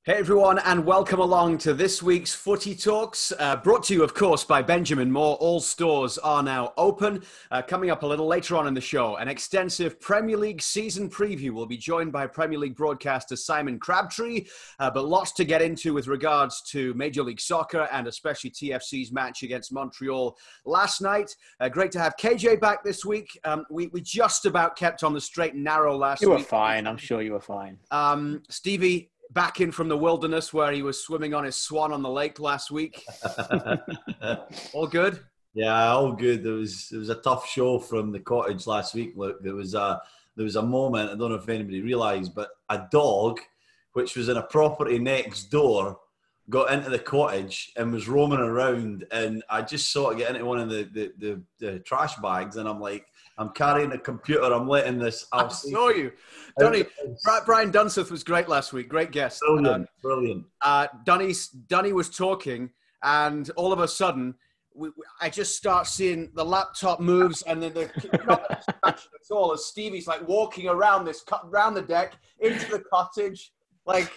Hey everyone, and welcome along to this week's Footy Talks, brought to you, of course, by Benjamin Moore. All stores are now open. Coming up a little later on in the show, an extensive Premier League season preview. We'll be joined by Premier League broadcaster Simon Crabtree, but lots to get into with regards to Major League Soccer and especially TFC's match against Montreal last night. Great to have KJ back this week. We just about kept on the straight and narrow last week. You were fine. I'm sure you were fine. Stevie, back in from the wilderness where he was swimming on his swan on the lake last week. All good? Yeah, all good. It was a tough show from the cottage last week. Look, there was a moment, I don't know if anybody realised, but a dog, which was in a property next door, got into the cottage and was roaming around, and I just saw it get into one of the trash bags, and I'm like, I'm carrying a computer, I'm letting this... I saw you. Brian Dunseth was great last week. Great guest. Brilliant. Dunny was talking, and all of a sudden, I just start seeing the laptop moves, and then not a distraction at all, as Stevie's like walking around the deck into the cottage. Like,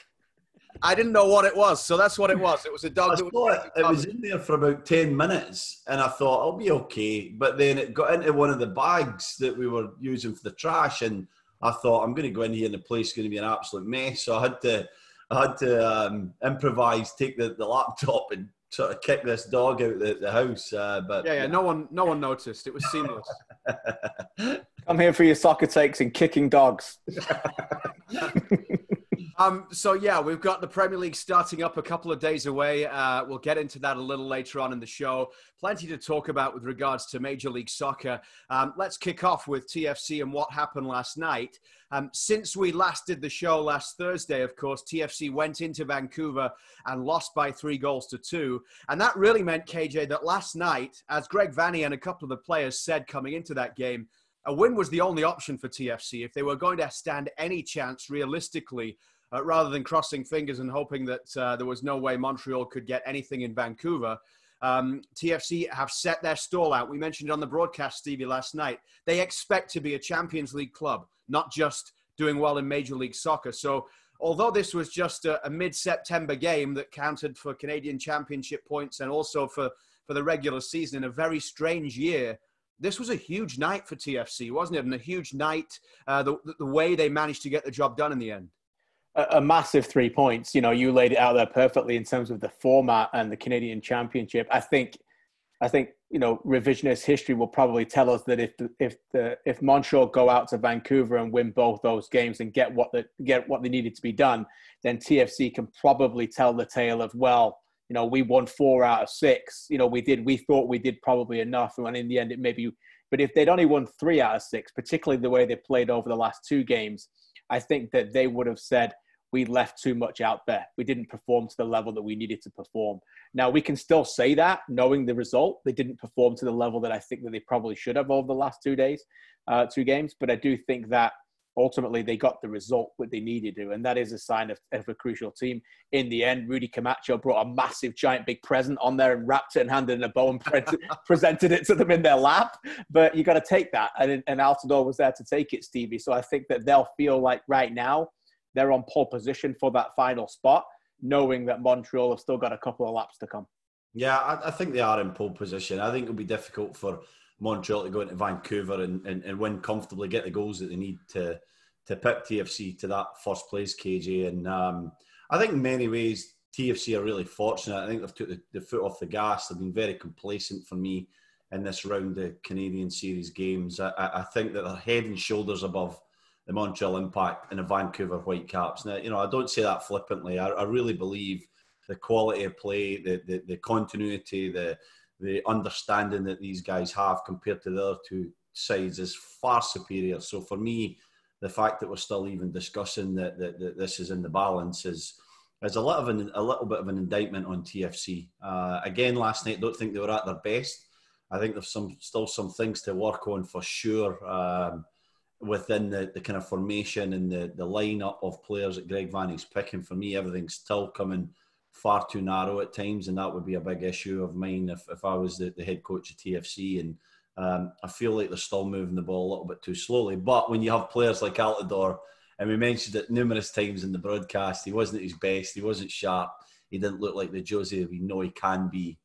I didn't know what it was, so that's what it was. It was a dog. It was in there for about 10 minutes, and I thought, I'll be okay. But then it got into one of the bags that we were using for the trash, and I thought, I'm going to go in here and the place is going to be an absolute mess. So I had to improvise, take the laptop and sort of kick this dog out the house. But no one noticed. It was seamless. I'm here for your soccer takes and kicking dogs. We've got the Premier League starting up a couple of days away. We'll get into that a little later on in the show. Plenty to talk about with regards to Major League Soccer. Let's kick off with TFC and what happened last night. Since we last did the show last Thursday, of course, TFC went into Vancouver and lost by 3-2. And that really meant, KJ, that last night, as Greg Vanney and a couple of the players said coming into that game, a win was the only option for TFC if they were going to stand any chance realistically, rather than crossing fingers and hoping that there was no way Montreal could get anything in Vancouver. TFC have set their stall out. We mentioned on the broadcast, Stevie, last night, they expect to be a Champions League club, not just doing well in Major League Soccer. So although this was just a mid-September game that counted for Canadian Championship points and also for the regular season in a very strange year, this was a huge night for TFC, wasn't it? And a huge night, the way they managed to get the job done in the end. A massive 3 points. You know, you laid it out there perfectly in terms of the format and the Canadian Championship. I think revisionist history will probably tell us that if Montreal go out to Vancouver and win both those games and get what they needed to be done, then TFC can probably tell the tale of, well, you know, we won 4 out of 6. You know, we thought we did probably enough, and in the end it maybe. But if they'd only won 3 out of 6, particularly the way they played over the last 2 games, I think that they would have said, we left too much out there. We didn't perform to the level that we needed to perform. Now, we can still say that, knowing the result. They didn't perform to the level that I think that they probably should have over the last 2 games. But I do think that ultimately they got the result that they needed to, and that is a sign of a crucial team. In the end, Rudy Camacho brought a massive, giant, big present on there and wrapped it and handed it in a bow and presented it to them in their lap. But you got to take that, and Altidore was there to take it, Stevie. So I think that they'll feel like right now they're on pole position for that final spot, knowing that Montreal have still got a couple of laps to come. Yeah, I think they are in pole position. I think it'll be difficult for Montreal to go into Vancouver and win comfortably, get the goals that they need to pick TFC to that first place, KJ. And I think in many ways, TFC are really fortunate. I think they've took the foot off the gas. They've been very complacent for me in this round of Canadian Series games. I think that they're head and shoulders above the Montreal Impact and the Vancouver Whitecaps. Now, you know, I don't say that flippantly. I really believe the quality of play, the continuity, the understanding that these guys have compared to the other 2 sides is far superior. So for me, the fact that we're still even discussing that this is in the balance is a little bit of an indictment on TFC. Again, last night, I don't think they were at their best. I think there's still some things to work on for sure. Within the kind of formation and the lineup of players that Greg Vanney's picking. For me, everything's still coming far too narrow at times, and that would be a big issue of mine if I was the head coach of TFC. And I feel like they're still moving the ball a little bit too slowly. But when you have players like Altidore And we mentioned it numerous times in the broadcast. He wasn't at his best. He wasn't sharp. He didn't look like the Jozy we know he can be.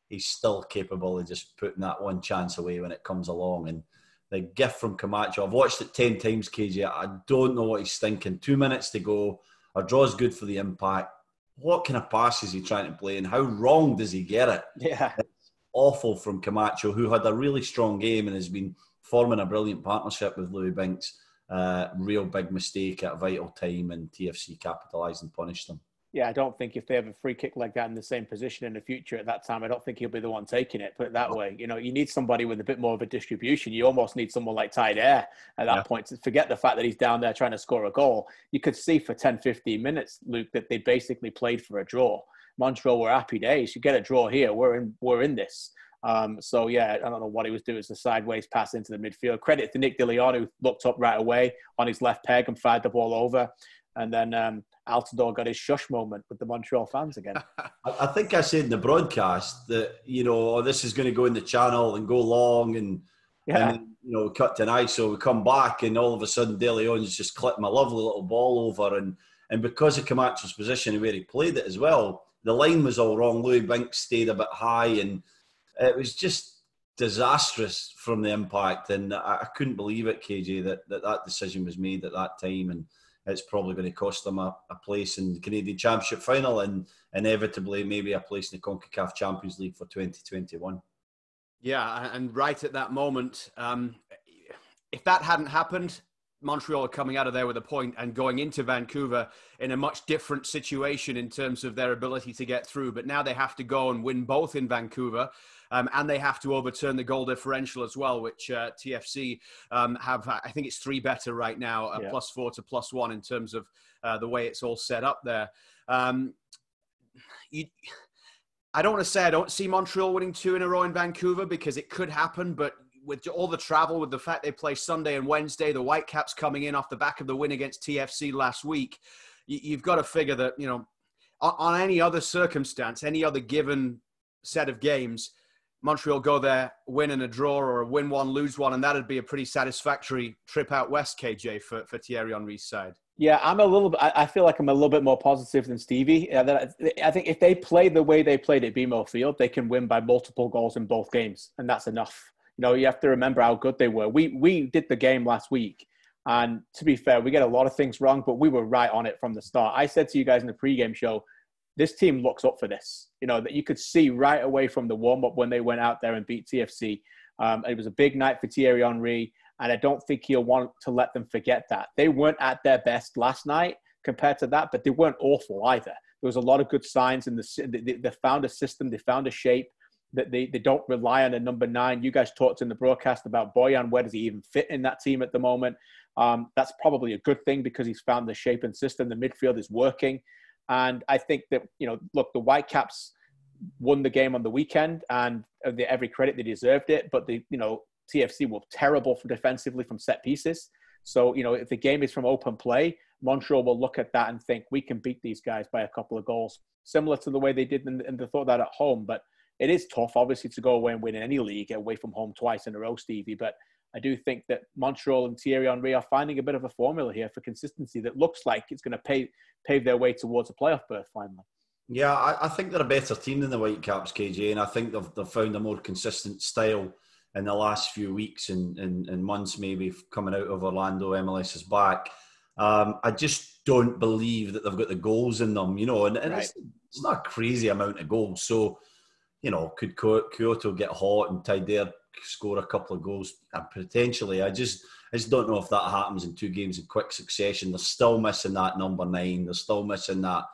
He's still capable of just putting that one chance away when it comes along. And the gift from Camacho, I've watched it 10 times, KJ. I don't know what he's thinking. 2 minutes to go. Our draw's good for the Impact. What kind of pass is he trying to play, and how wrong does he get it? Yeah. It's awful from Camacho, who had a really strong game and has been forming a brilliant partnership with Louis Binks. Real big mistake at a vital time, and TFC capitalised and punished them. Yeah, I don't think if they have a free kick like that in the same position in the future at that time, I don't think he'll be the one taking it, put it that way. You know, you need somebody with a bit more of a distribution. You almost need someone like Altidore at that point to forget the fact that he's down there trying to score a goal. You could see for 10, 15 minutes, Luke, that they basically played for a draw. Montreal were happy days. You get a draw here, we're in this. So, yeah, I don't know what he was doing. It's a sideways pass into the midfield. Credit to Nick DeLeon, who looked up right away on his left peg and fired the ball over. And then Altidore got his shush moment with the Montreal fans again. I think I said in the broadcast that, you know, this is going to go in the channel and go long and you know, cut to an ISO. We come back and all of a sudden De Leon's just clipped my lovely little ball over. And because of Camacho's position and where he played it as well, the line was all wrong. Louis Binks stayed a bit high and it was just disastrous from the Impact. And I couldn't believe it, KJ, that decision was made at that time. And it's probably going to cost them a place in the Canadian Championship final and inevitably maybe a place in the CONCACAF Champions League for 2021. Yeah, and right at that moment, if that hadn't happened, Montreal are coming out of there with a point and going into Vancouver in a much different situation in terms of their ability to get through. But now they have to go and win both in Vancouver. And they have to overturn the goal differential as well, which TFC have, I think it's 3 better right now, +4 to +1 in terms of the way it's all set up there. I don't want to say I don't see Montreal winning 2 in a row in Vancouver because it could happen, but with all the travel, with the fact they play Sunday and Wednesday, the Whitecaps coming in off the back of the win against TFC last week, you've got to figure that, you know, on any other circumstance, any other given set of games, Montreal go there, win in a draw or win one, lose one, and that'd be a pretty satisfactory trip out west, KJ, for Thierry Henry's side. Yeah, I feel like I'm a little bit more positive than Stevie. I think if they play the way they played at BMO Field, they can win by multiple goals in both games, and that's enough. You know, you have to remember how good they were. We did the game last week, and to be fair, we get a lot of things wrong, but we were right on it from the start. I said to you guys in the pregame show, this team looks up for this. You know, that you could see right away from the warm-up when they went out there and beat TFC. It was a big night for Thierry Henry, and I don't think he'll want to let them forget that. They weren't at their best last night compared to that, but they weren't awful either. There was a lot of good signs, and they found a system, they found a shape, that they don't rely on a number 9. You guys talked in the broadcast about Boyan. Where does he even fit in that team at the moment? That's probably a good thing because he's found the shape and system. The midfield is working. And I think that, you know, look, the Whitecaps won the game on the weekend and every credit, they deserved it. But, TFC were terrible for defensively from set pieces. So, you know, if the game is from open play, Montreal will look at that and think we can beat these guys by a couple of goals, similar to the way they did and they thought that at home. But it is tough, obviously, to go away and win in any league away from home twice in a row, Stevie. But I do think that Montreal and Thierry Henry are finding a bit of a formula here for consistency that looks like it's going to pave their way towards a playoff berth finally. Yeah, I think they're a better team than the Whitecaps, KJ, and I think they've found a more consistent style in the last few weeks and months, maybe coming out of Orlando. MLS is back. I just don't believe that they've got the goals in them, you know, and right. It's not a crazy amount of goals. So, you know, could Kyoto get hot and Altidore score a couple of goals? Potentially. I just don't know if that happens in 2 games in quick succession. They're still missing that number 9. They're still missing that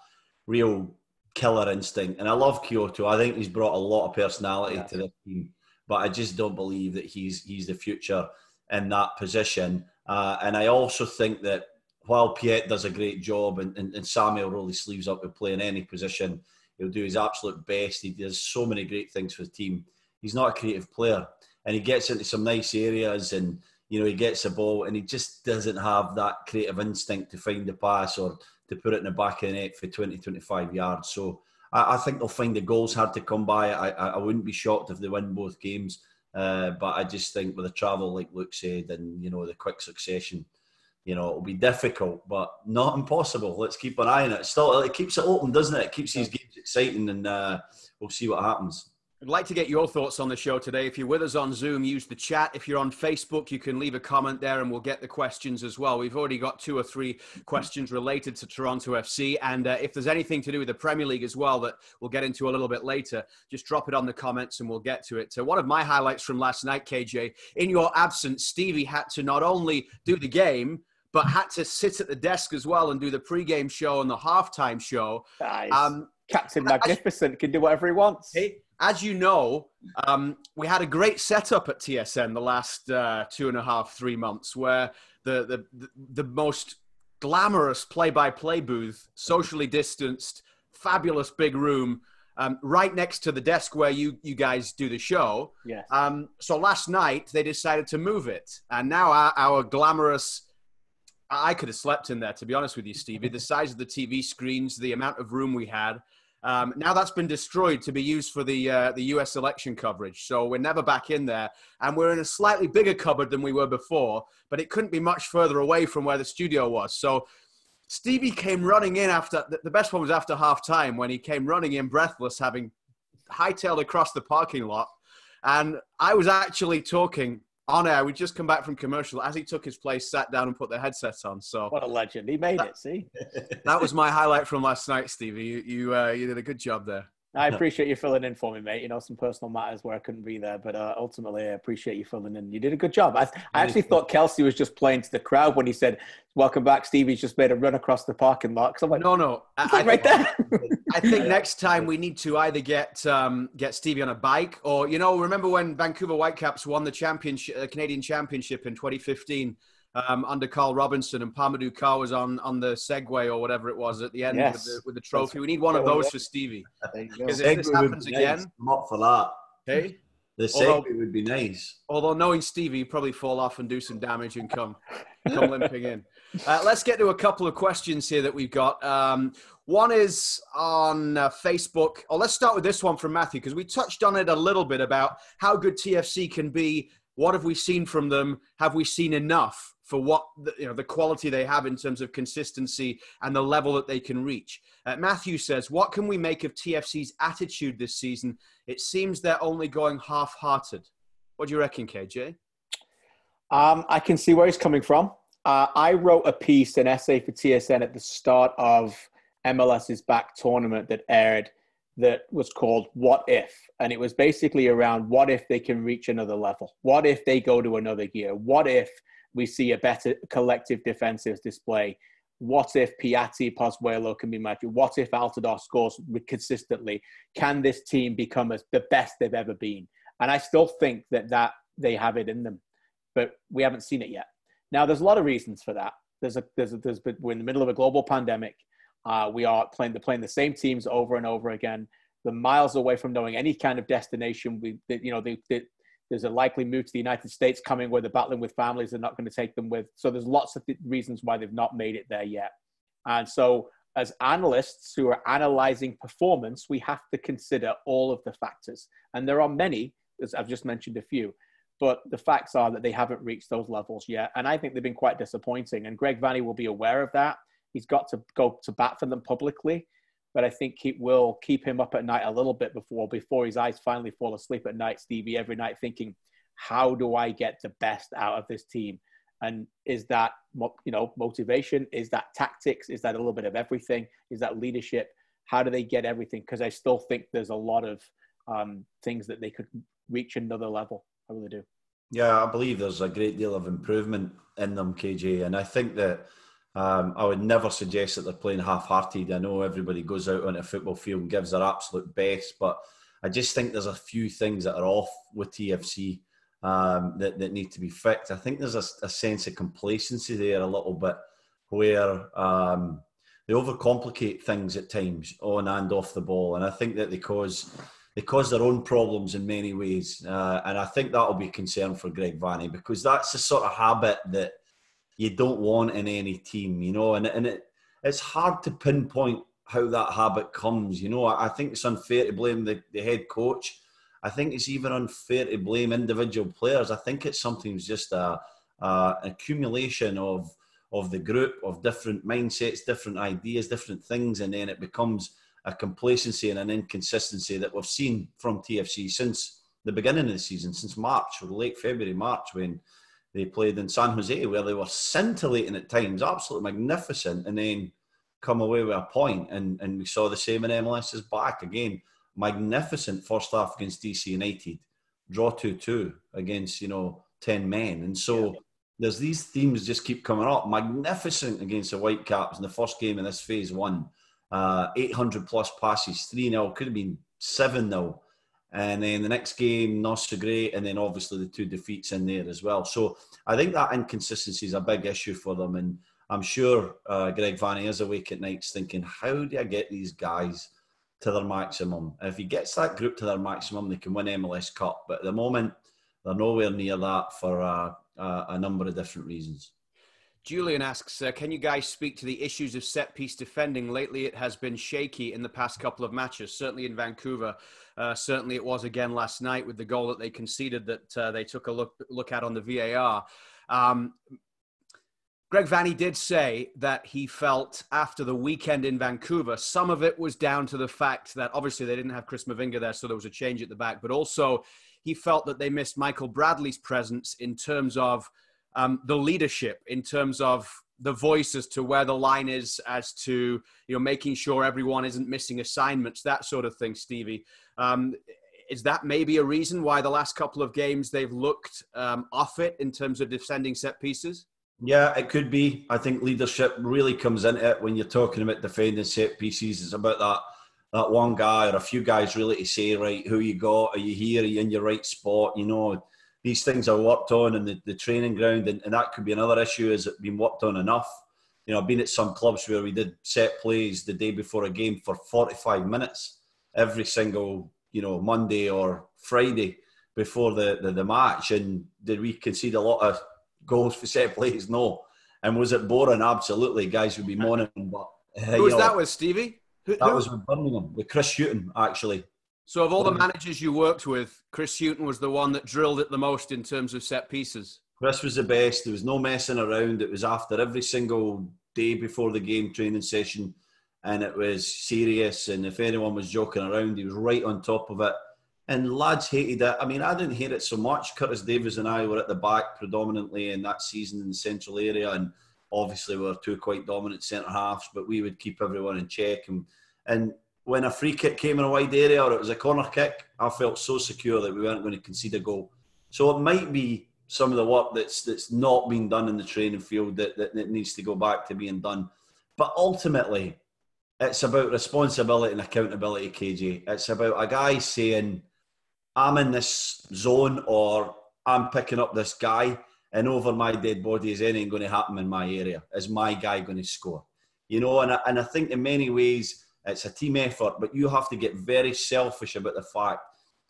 real killer instinct. And I love Kyoto. I think he's brought a lot of personality to the team. But I just don't believe that he's the future in that position. And I also think that while Piet does a great job and Samuel roll his sleeves up and play in any position, he'll do his absolute best. He does so many great things for the team. He's not a creative player. And he gets into some nice areas and, you know, he gets the ball and he just doesn't have that creative instinct to find the pass or to put it in the back of the net for 20, 25 yards. So I think they'll find the goals hard to come by. I wouldn't be shocked if they win both games. But I just think with the travel, like Luke said, and, you know, the quick succession, it'll be difficult, but not impossible. Let's keep an eye on it. Still, it keeps it open, doesn't it? It keeps these games exciting, and we'll see what happens. I'd like to get your thoughts on the show today. If you're with us on Zoom, use the chat. If you're on Facebook, you can leave a comment there and we'll get the questions as well. We've already got 2 or 3 questions related to Toronto FC. And if there's anything to do with the Premier League as well that we'll get into a little bit later, just drop it on the comments and we'll get to it. One of my highlights from last night, KJ, in your absence, Stevie had to not only do the game, but had to sit at the desk as well and do the pre-game show and the halftime show. Nice. Captain Magnificent can do whatever he wants. Hey, as you know, we had a great setup at TSN the last 2.5, 3 months, where the most glamorous play-by-play booth, socially distanced, fabulous big room, right next to the desk where you guys do the show. Yes. So last night they decided to move it, and now our glamorous. I could have slept in there, to be honest with you, Stevie. The size of the TV screens, the amount of room we had. Now that's been destroyed to be used for the US election coverage. So we're never back in there. And we're in a slightly bigger cupboard than we were before, but it couldn't be much further away from where the studio was. So Stevie came running in the best one was after half time, when he came running in breathless, having hightailed across the parking lot. And I was actually talking on air. We just come back from commercial. As he took his place, sat down and put the headsets on. So what a legend. He made it, see? That was my highlight from last night, Stevie. You did a good job there. I appreciate you filling in for me, mate. Some personal matters where I couldn't be there, but ultimately I appreciate you filling in. You did a good job. I actually thought Kelsey was just playing to the crowd when he said, "Welcome back, Stevie's just made a run across the parking lot." Because I'm like, no. Right there. I think next time we need to either get Stevie on a bike, or remember when Vancouver Whitecaps won the Canadian Championship in 2015 under Carl Robinson, and Pamadou Carr was on the Segway or whatever it was at the end with the trophy. We need one of those for Stevie. Because if this happens again, I'm up for that. Hey, the Segway would be nice. Although knowing Stevie, he'd probably fall off and do some damage and come limping in. Let's get to a couple of questions here that we've got. One is on Facebook. Let's start with this one from Matthew, because we touched on it a little bit about how good TFC can be. What have we seen from them? Have we seen enough for what the quality they have in terms of consistency and the level that they can reach? Matthew says, what can we make of TFC's attitude this season? It seems they're only going half-hearted. What do you reckon, KJ? I can see where he's coming from. I wrote a piece, an essay for TSN at the start of MLS's back tournament that aired, that was called What If? And it was basically around what if they can reach another level? What if they go to another gear? What if we see a better collective defensive display? What if Piatti, Pozuelo can be matched? What if Altidore scores consistently? Can this team become the best they've ever been? And I still think that they have it in them, but we haven't seen it yet. Now, there's a lot of reasons for that. We're in the middle of a global pandemic. We are playing the same teams over and over again. They're miles away from knowing any kind of destination. There's a likely move to the United States coming where they're battling with families they're not going to take them with. So there's lots of reasons why they've not made it there yet. And so as analysts who are analyzing performance, we have to consider all of the factors. And there are many, as I've just mentioned a few, but the facts are that they haven't reached those levels yet. And I think they've been quite disappointing. And Greg Vanney will be aware of that. He's got to go to bat for them publicly. But I think it will keep him up at night a little bit before his eyes finally fall asleep at night, Stevie, every night thinking, how do I get the best out of this team? And is that, motivation? Is that tactics? Is that a little bit of everything? Is that leadership? How do they get everything? Because I still think there's a lot of things that they could reach another level. I really do. Yeah, I believe there's a great deal of improvement in them, KJ. And I think that I would never suggest that they're playing half-hearted. I know everybody goes out on a football field and gives their absolute best, but I just think there's a few things that are off with TFC that need to be fixed. I think there's a sense of complacency there a little bit, where they overcomplicate things at times on and off the ball, and I think that they cause their own problems in many ways, and I think that will be a concern for Greg Vanney, because that's the sort of habit that you don't want in any team, and it's hard to pinpoint how that habit comes. I think it's unfair to blame the head coach. I think it's even unfair to blame individual players. I think it's sometimes just an accumulation of of the group, of different mindsets, different ideas, different things, and then it becomes a complacency and an inconsistency that we've seen from TFC since the beginning of the season, since March, or late February, March, when they played in San Jose, where they were scintillating at times, absolutely magnificent, and then come away with a point. And we saw the same in MLS's back. Again, magnificent first half against DC United, draw 2-2 against, 10 men. And so there's these themes just keep coming up. Magnificent against the Whitecaps in the first game in this phase one. 800 plus passes, 3-0, could have been 7-0. And then the next game, not so great. And then obviously the 2 defeats in there as well. So I think that inconsistency is a big issue for them. And I'm sure Greg Vanney is awake at nights thinking, how do I get these guys to their maximum? If he gets that group to their maximum, they can win MLS Cup. But at the moment, they're nowhere near that for a number of different reasons. Julian asks, can you guys speak to the issues of set-piece defending? Lately, it has been shaky in the past couple of matches, certainly in Vancouver. Certainly it was again last night with the goal that they conceded that they took a look at on the VAR. Greg Vanney did say that he felt after the weekend in Vancouver, some of it was down to the fact that obviously they didn't have Chris Mavinga there, so there was a change at the back, but also he felt that they missed Michael Bradley's presence in terms of the leadership, in terms of the voice as to where the line is, as to, making sure everyone isn't missing assignments, that sort of thing, Stevie. Is that maybe a reason why the last couple of games they've looked off it in terms of defending set pieces? Yeah, it could be. I think leadership really comes into it when you're talking about defending set pieces. It's about that one guy or a few guys really to say, right, who you got, are you here, are you in your right spot? These things are worked on in the training ground, and that could be another issue. Has it been worked on enough? I've been at some clubs where we did set plays the day before a game for 45 minutes every single, Monday or Friday before the match. And did we concede a lot of goals for set plays? No. And was it boring? Absolutely. Guys would be moaning. But who was that with, Stevie? That was with Birmingham, with Chris Hughton, actually. So of all the managers you worked with, Chris Hughton was the one that drilled it the most in terms of set pieces. Chris was the best. There was no messing around. It was after every single day before the game training session, and it was serious. And if anyone was joking around, he was right on top of it. And lads hated it. I mean, I didn't hate it so much. Curtis Davies and I were at the back predominantly in that season in the central area, and obviously we were 2 quite dominant centre halves, but we would keep everyone in check. And when a free kick came in a wide area or it was a corner kick, I felt so secure that we weren't going to concede a goal. So it might be some of the work that's not been done in the training field that needs to go back to being done. But ultimately, it's about responsibility and accountability, KJ. It's about a guy saying, I'm in this zone, or I'm picking up this guy, and over my dead body is anything going to happen in my area? Is my guy going to score? And I think in many ways, it's a team effort, but you have to get very selfish about the fact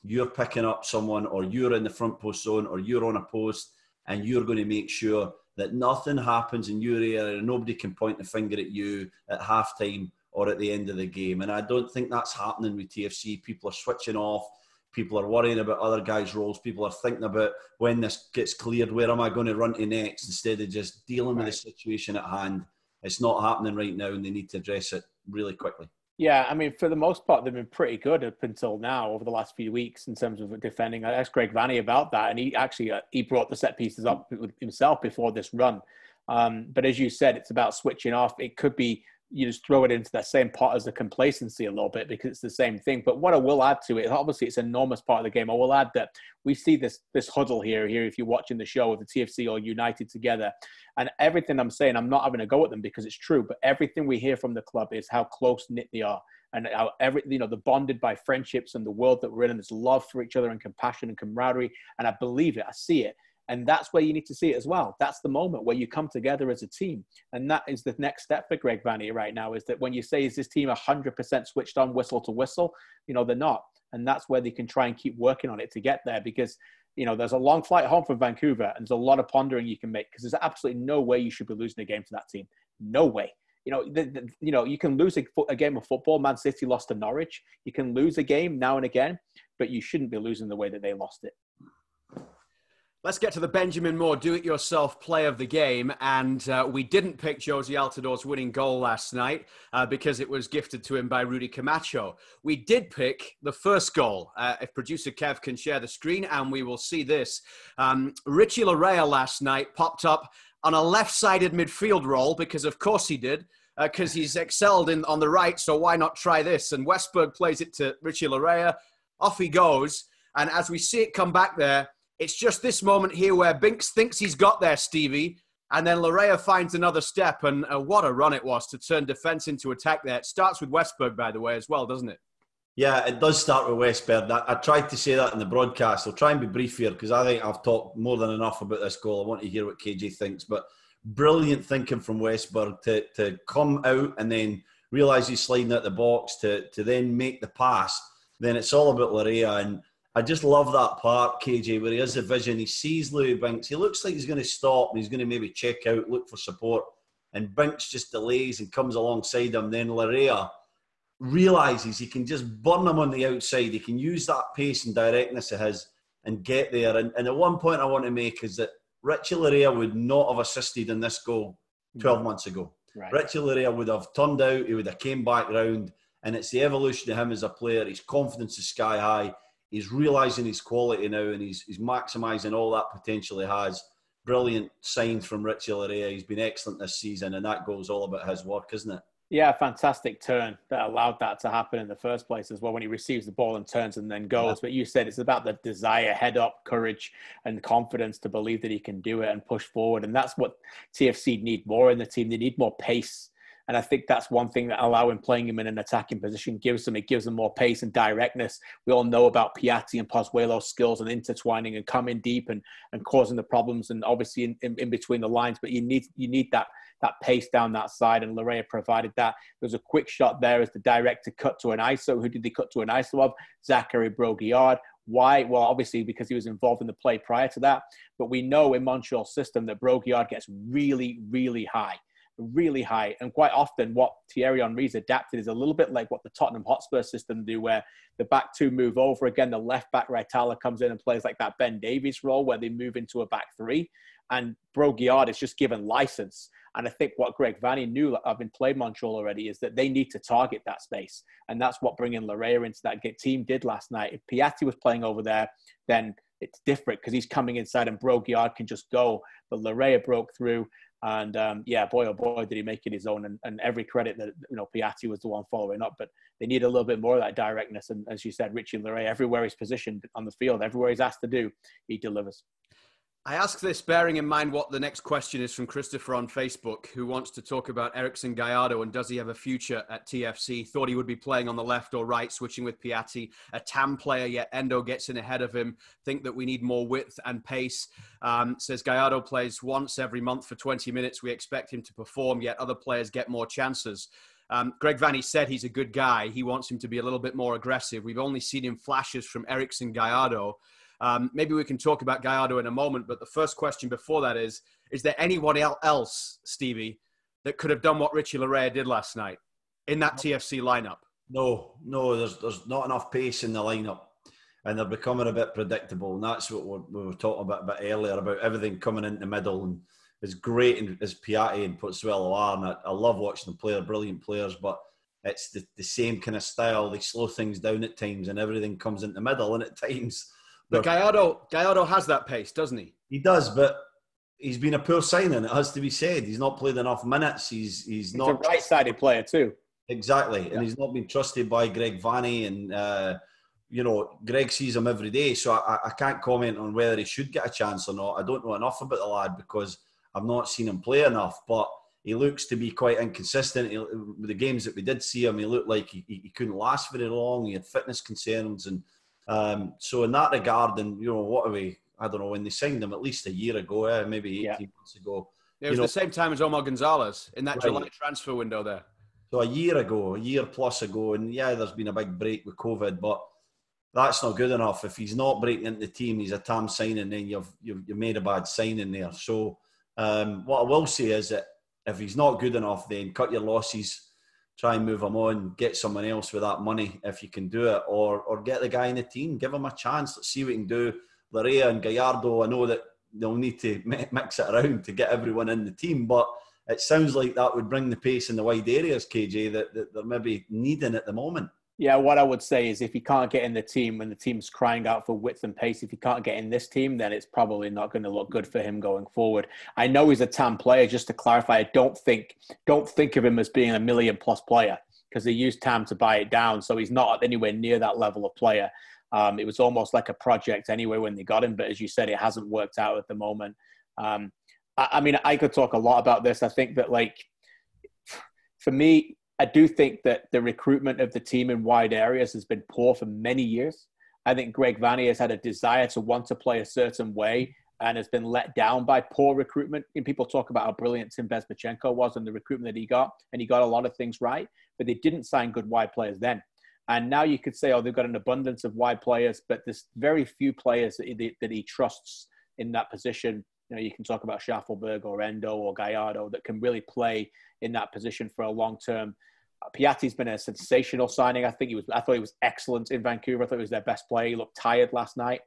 you're picking up someone, or you're in the front post zone, or you're on a post, and you're going to make sure that nothing happens in your area and nobody can point the finger at you at halftime or at the end of the game. And I don't think that's happening with TFC. People are switching off. People are worrying about other guys' roles. People are thinking about, when this gets cleared, where am I going to run to next, instead of just dealing with the situation at hand. It's not happening right now, and they need to address it really quickly. Yeah, I mean, for the most part, they've been pretty good up until now over the last few weeks in terms of defending. I asked Greg Vanney about that, and he actually he brought the set pieces up himself before this run. But as you said, it's about switching off. It could be you just throw it into that same pot as the complacency a little bit, because it's the same thing. But what I will add to it, obviously it's an enormous part of the game. I will add that we see this huddle here if you're watching the show, of the TFC all united together. And everything I'm saying, I'm not having a go at them because it's true, but everything we hear from the club is how close-knit they are, and how they're bonded by friendships and the world that we're in, and there's love for each other and compassion and camaraderie. And I believe it, I see it. And that's where you need to see it as well. That's the moment where you come together as a team. And that is the next step for Greg Vanney right now, is that when you say, is this team 100% switched on whistle to whistle? They're not. And that's where they can try and keep working on it to get there, because, there's a long flight home from Vancouver, and there's a lot of pondering you can make, because there's absolutely no way you should be losing a game to that team. No way. You can lose a game of football. Man City lost to Norwich. You can lose a game now and again, but you shouldn't be losing the way that they lost it. Let's get to the Benjamin Moore do-it-yourself play of the game. And we didn't pick Jozy Altidore's winning goal last night because it was gifted to him by Rudy Camacho. We did pick the first goal. If producer Kev can share the screen, and we will see this. Richie Layrea last night popped up on a left-sided midfield role because, of course, he did. Because he's excelled on the right, so why not try this? And Westberg plays it to Richie Layrea. Off he goes. And as we see it come back there, it's just this moment here where Binks thinks he's got there, Stevie, and then Layrea finds another step, and what a run it was to turn defence into attack there. It starts with Westberg, by the way, as well, doesn't it? Yeah, it does start with Westberg. I tried to say that in the broadcast. I'll try and be brief here because I think I've talked more than enough about this goal. I want to hear what KJ thinks, but brilliant thinking from Westberg to come out and then realise he's sliding out the box to then make the pass. Then it's all about Layrea, and I just love that part, KJ, where he has a vision. He sees Louis Binks. He looks like he's going to stop and he's going to maybe check out, look for support. And Binks just delays and comes alongside him. Then Layrea realises he can just burn him on the outside. He can use that pace and directness of his and get there. And at one point I want to make is that Richie Layrea would not have assisted in this goal 12 months ago. Right. Richie Layrea would have turned out. He would have came back round. And it's the evolution of him as a player. His confidence is sky high. He's realising his quality now, and he's maximising all that potential he has. Brilliant signs from Richie Layrea. He's been excellent this season, and that goal's all about his work, isn't it? Yeah, fantastic turn that allowed that to happen in the first place as well, when he receives the ball and turns and then goes. Yeah. But you said it's about the desire, head up, courage and confidence to believe that he can do it and push forward. And that's what TFC need more in the team. They need more pace. And I think that's one thing that playing him in an attacking position gives them. It gives them more pace and directness. We all know about Piatti and Pozuelo's skills and intertwining and coming deep and causing the problems, and obviously in between the lines. But you need that pace down that side, and Layrea provided that. There was a quick shot there as the director cut to an ISO. Who did they cut to an ISO of? Zachary Broguillard. Why? Well, obviously because he was involved in the play prior to that. But we know in Montreal's system that Broguillard gets really, really high. And quite often what Thierry Henry's adapted is a little bit like what the Tottenham Hotspur system do, where the back two move over again, the left back Raitala comes in and plays like that Ben Davies role where they move into a back three, and Broguillard is just given license. And I think what Greg Vanney knew, having played Montreal already, is that they need to target that space, and that's what bringing Layrea into that team did last night. If Piatti was playing over there, then it's different because he's coming inside and Broguillard can just go, but Layrea broke through. And boy, oh boy, did he make it his own. And every credit that, Piatti was the one following up. But they need a little bit more of that directness. And as you said, Richie Layrea, everywhere he's positioned on the field, everywhere he's asked to do, he delivers. I ask this bearing in mind what the next question is from Christopher on Facebook, who wants to talk about Erickson Gallardo and does he have a future at TFC? Thought he would be playing on the left or right, switching with Piatti. A TAM player, yet Endo gets in ahead of him. Think that we need more width and pace. Says Gallardo plays once every month for 20 minutes. We expect him to perform, yet other players get more chances. Greg Vanney said he's a good guy. He wants him to be a little bit more aggressive. We've only seen him flashes from Erickson Gallardo. Maybe we can talk about Gallardo in a moment, but the first question before that is there anyone else, Stevie, that could have done what Richie Layrea did last night in that TFC lineup? No, there's not enough pace in the lineup, and they're becoming a bit predictable, and that's what we were talking about a bit earlier, about everything coming in the middle. And as great as Piatti and Pozuelo are, and I love watching them play, they're brilliant players, but it's the same kind of style. They slow things down at times, and everything comes in the middle, and at times... But Gallardo has that pace, doesn't he? He does, but he's been a poor signing. It has to be said. He's not played enough minutes. He's not a right-sided player too. Exactly, and he's not been trusted by Greg Vanney, and Greg sees him every day. So I can't comment on whether he should get a chance or not. I don't know enough about the lad because I've not seen him play enough. But he looks to be quite inconsistent. With the games that we did see him, he looked like he couldn't last very long. He had fitness concerns and. So in that regard, and what are we? I don't know, when they signed him at least a year ago, maybe 18 months ago. It was the same time as Omar Gonzalez in that July transfer window there. So a year plus ago, and there's been a big break with COVID, but that's not good enough. If he's not breaking into the team, he's a TAM signing, then you've made a bad signing there. So what I will say is that if he's not good enough, then cut your losses. Try and move him on, get someone else with that money if you can do it, or get the guy in the team, give him a chance. Let's see what he can do. Layrea and Gallardo, I know that they'll need to mix it around to get everyone in the team. But it sounds like that would bring the pace in the wide areas, KJ, that they're maybe needing at the moment. Yeah, what I would say is if he can't get in the team when the team's crying out for width and pace, if he can't get in this team, then it's probably not going to look good for him going forward. I know he's a TAM player. Just to clarify, I don't think of him as being a $1 million+ player, because they used TAM to buy it down. So he's not anywhere near that level of player. It was almost like a project anyway when they got him. But as you said, it hasn't worked out at the moment. I mean, I could talk a lot about this. I think that, like, for me, I do think that the recruitment of the team in wide areas has been poor for many years. I think Greg Vanney has had a desire to want to play a certain way and has been let down by poor recruitment. And people talk about how brilliant Tim Bezbatchenko was and the recruitment that he got, and he got a lot of things right, but they didn't sign good wide players then. And now you could say, oh, they've got an abundance of wide players, but there's very few players that he trusts in that position. You know, you can talk about Schaffelberg or Endo or Gallardo that can really play in that position for a long term. Piatti's been a sensational signing. I thought he was excellent in Vancouver. I thought he was their best player. He looked tired last night.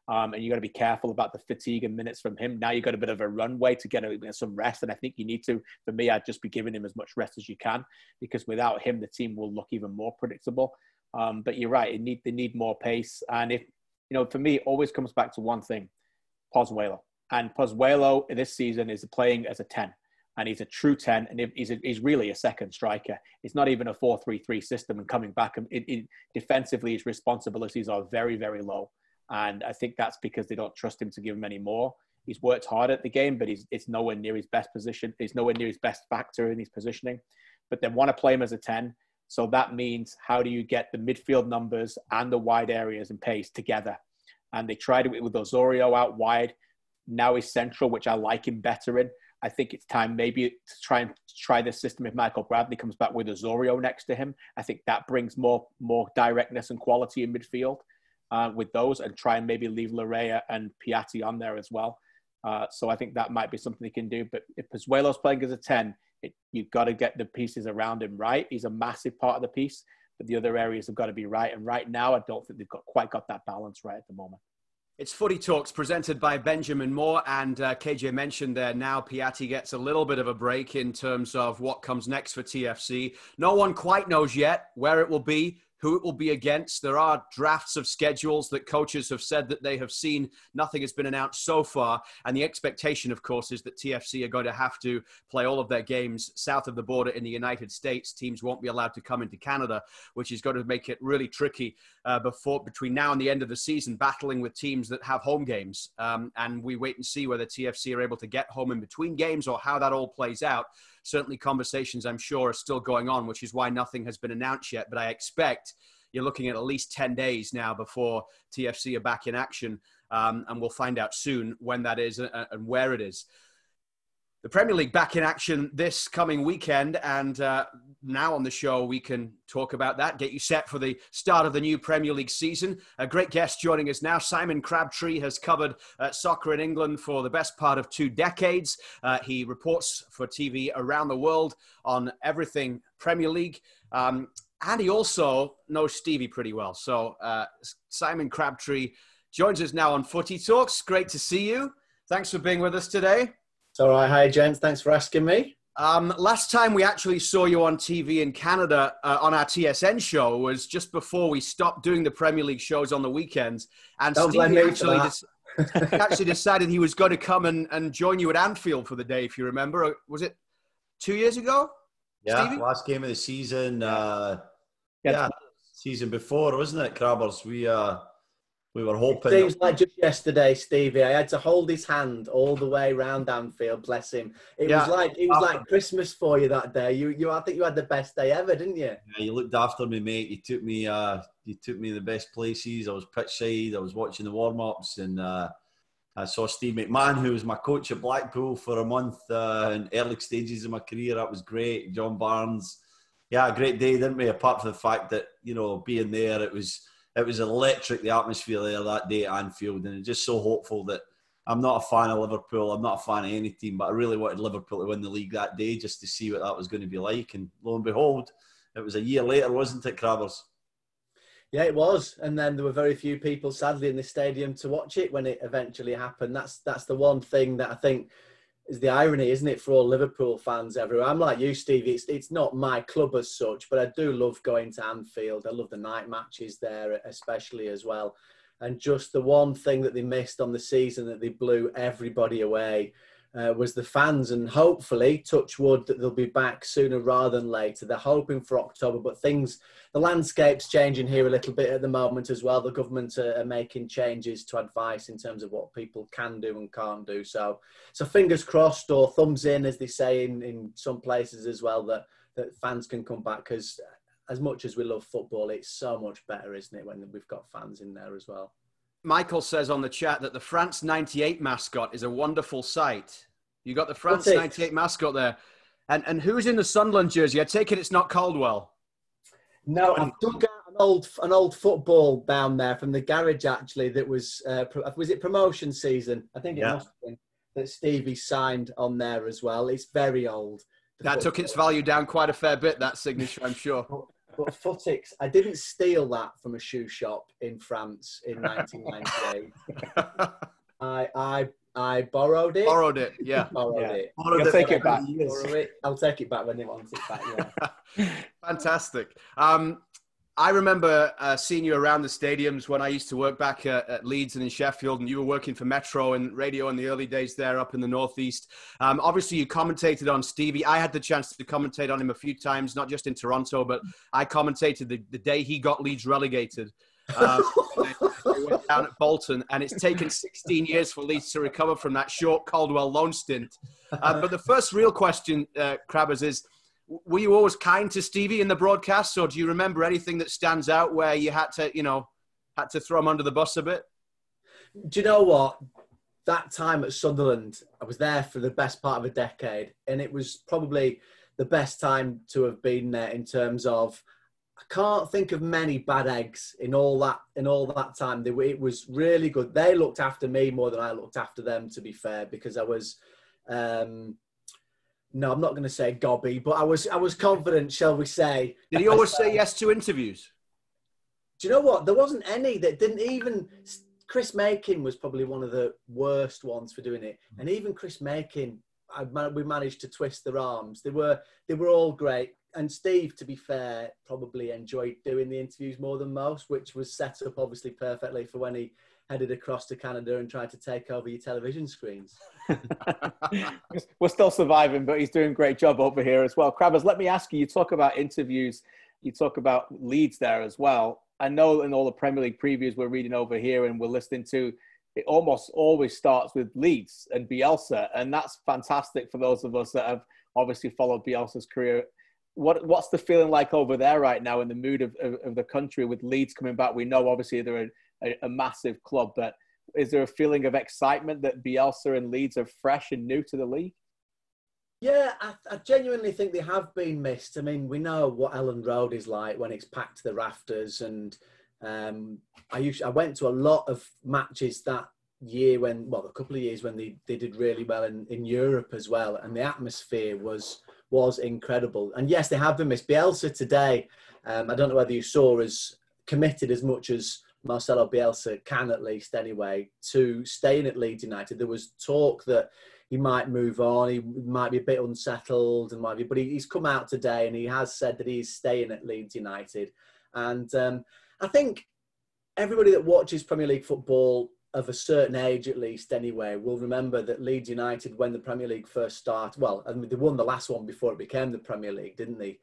And you got to be careful about the fatigue and minutes from him. Now you've got a bit of a runway to get some rest. And I think you need to. For me, I'd just be giving him as much rest as you can, because without him, the team will look even more predictable. But you're right. They need more pace. And if, you know, for me, it always comes back to one thing, Pozuelo. And Pozuelo this season is playing as a 10. And he's a true 10, and he's really a second striker. It's not even a 4-3-3 system, and coming back, defensively, his responsibilities are very, very low. And I think that's because they don't trust him to give him any more. He's worked hard at the game, but it's nowhere near his best position. It's nowhere near his best factor in his positioning. But they want to play him as a 10. So that means, how do you get the midfield numbers and the wide areas and pace together? And they tried it with Osorio out wide. Now he's central, which I like him better in. I think it's time maybe to try this system if Michael Bradley comes back with Osorio next to him. I think that brings more directness and quality in midfield with those, and try and maybe leave Layrea and Piatti on there as well. So I think that might be something they can do. But if Pozuelo's playing as a 10, you've got to get the pieces around him right. He's a massive part of the piece, but the other areas have got to be right. And right now, I don't think they've quite got that balance right at the moment. It's Footy Talks presented by Benjamin Moore, and KJ mentioned there now Piatti gets a little bit of a break in terms of what comes next for TFC. No one quite knows yet where it will be, who it will be against. There are drafts of schedules that coaches have said that they have seen. Nothing has been announced so far. And the expectation, of course, is that TFC are going to have to play all of their games south of the border in the United States. Teams won't be allowed to come into Canada, which is going to make it really tricky between now and the end of the season, battling with teams that have home games. And we wait and see whether TFC are able to get home in between games or how that all plays out. Certainly conversations, I'm sure, are still going on, which is why nothing has been announced yet. But I expect you're looking at least 10 days now before TFC are back in action. And we'll find out soon when that is and where it is. The Premier League back in action this coming weekend. And now on the show, we can talk about that, get you set for the start of the new Premier League season. A great guest joining us now. Simon Crabtree has covered soccer in England for the best part of 2 decades. He reports for TV around the world on everything Premier League. And he also knows Stevie pretty well. So Simon Crabtree joins us now on Footy Talks. Great to see you. Thanks for being with us today. It's all right. Hi, gents. Thanks for asking me. Last time we actually saw you on TV in Canada on our TSN show was just before we stopped doing the Premier League shows on the weekends. And Stevie actually decided he was going to come and join you at Anfield for the day, if you remember. Was it 2 years ago? Yeah, Stevie? last game of the season. Season before, wasn't it, Crabbers? We were hoping. It seems like just yesterday, Stevie. I had to hold his hand all the way around Anfield. Bless him. It was like Christmas for you that day. I think you had the best day ever, didn't you? Yeah, you looked after me, mate. You took me the best places. I was pitch side. I was watching the warm ups, and I saw Steve McMahon, who was my coach at Blackpool for a month in early stages of my career. That was great. John Barnes. Yeah, a great day, didn't we? Apart from the fact that, being there, it was electric, the atmosphere there that day at Anfield, and I'm just so hopeful that I'm not a fan of Liverpool, I'm not a fan of any team, but I really wanted Liverpool to win the league that day just to see what that was going to be like, and lo and behold, it was a year later, wasn't it, Crabbers? Yeah, it was. And then there were very few people, sadly, in the stadium to watch it when it eventually happened. That's the one thing that I think is the irony, isn't it, for all Liverpool fans everywhere. I'm like you, Steve. It's not my club as such, but I do love going to Anfield. I love the night matches there, especially as well. And just the one thing that they missed on the season that they blew everybody away was the fans. And hopefully, touch wood, that they'll be back sooner rather than later. They're hoping for October, but the landscape's changing here a little bit at the moment as well. The government are making changes to advice in terms of what people can do and can't do. So fingers crossed, or thumbs in, as they say in some places as well, that fans can come back, because as much as we love football, it's so much better, isn't it, when we've got fans in there as well. Michael says on the chat that the France 98 mascot is a wonderful sight. You got the France 98 mascot there. And who's in the Sunderland jersey? I take it it's not Caldwell. No, I've dug out an old football down there from the garage, actually, that was it promotion season? I think it must have been, that Stevie signed on there as well. It's very old. That took its value down quite a fair bit, that signature, I'm sure. But Footix, I didn't steal that from a shoe shop in France in 1998. I borrowed it. Borrowed it, yeah. Borrowed it. You'll take it back. I'll take it back when they want it back, yeah. Fantastic. I remember seeing you around the stadiums when I used to work back at Leeds and in Sheffield, and you were working for Metro and radio in the early days there up in the Northeast. Obviously, you commentated on Stevie. I had the chance to commentate on him a few times, not just in Toronto, but I commentated the day he got Leeds relegated. They went down at Bolton, and it's taken 16 years for Leeds to recover from that short Caldwell loan stint. But the first real question, Crabbers, is, were you always kind to Stevie in the broadcasts, or do you remember anything that stands out where you had to throw him under the bus a bit? Do you know what? That time at Sunderland, I was there for the best part of a decade, and it was probably the best time to have been there in terms of, I can't think of many bad eggs in all that time. It was really good. They looked after me more than I looked after them, to be fair, because I was. No, I'm not going to say gobby, but I was confident, shall we say. Did he always say yes to interviews? Do you know what? There wasn't any that didn't even... Chris Makin was probably one of the worst ones for doing it. And even Chris Makin, we managed to twist their arms. They were all great. And Steve, to be fair, probably enjoyed doing the interviews more than most, which was set up obviously perfectly for when he headed across to Canada and tried to take over your television screens. We're still surviving, but he's doing a great job over here as well. Crabbers, let me ask you, you talk about interviews, you talk about Leeds there as well. I know in all the Premier League previews we're reading over here and we're listening to, it almost always starts with Leeds and Bielsa, and that's fantastic for those of us that have obviously followed Bielsa's career. What's the feeling like over there right now in the mood of the country with Leeds coming back? We know obviously they're a massive club, but is there a feeling of excitement that Bielsa and Leeds are fresh and new to the league? Yeah, I genuinely think they have been missed. I mean, we know what Ellen Road is like when it's packed to the rafters, and I went to a lot of matches that year a couple of years when they did really well in Europe as well, and the atmosphere was incredible. And yes, they have been missed. Bielsa today, I don't know whether you saw, as committed as much as Marcelo Bielsa can, at least anyway, to staying at Leeds United. There was talk that he might move on, he might be a bit unsettled, but he's come out today and he has said that he's staying at Leeds United. And I think everybody that watches Premier League football of a certain age, at least anyway, will remember that Leeds United, when the Premier League first started, they won the last one before it became the Premier League, didn't they?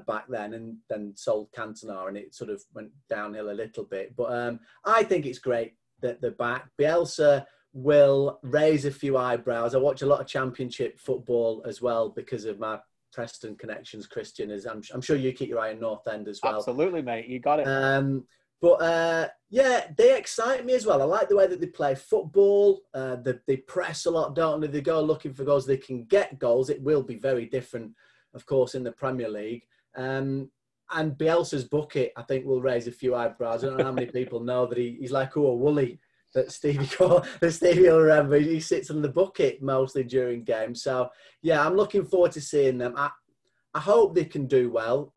Back then, and then sold Cantona, and it sort of went downhill a little bit. But I think it's great that they're back. Bielsa will raise a few eyebrows. I watch a lot of Championship football as well because of my Preston connections, Christian, as I'm sure you keep your eye on North End as well. Absolutely, mate. You got it. Yeah, they excite me as well. I like the way that they play football. They press a lot, don't they? They go looking for goals. They can get goals. It will be very different, of course, in the Premier League. And Bielsa's bucket, I think, will raise a few eyebrows. I don't know how many people know that he's like a Wooly that Stevie will remember. He sits on the bucket mostly during games. So, yeah, I'm looking forward to seeing them. I hope they can do well.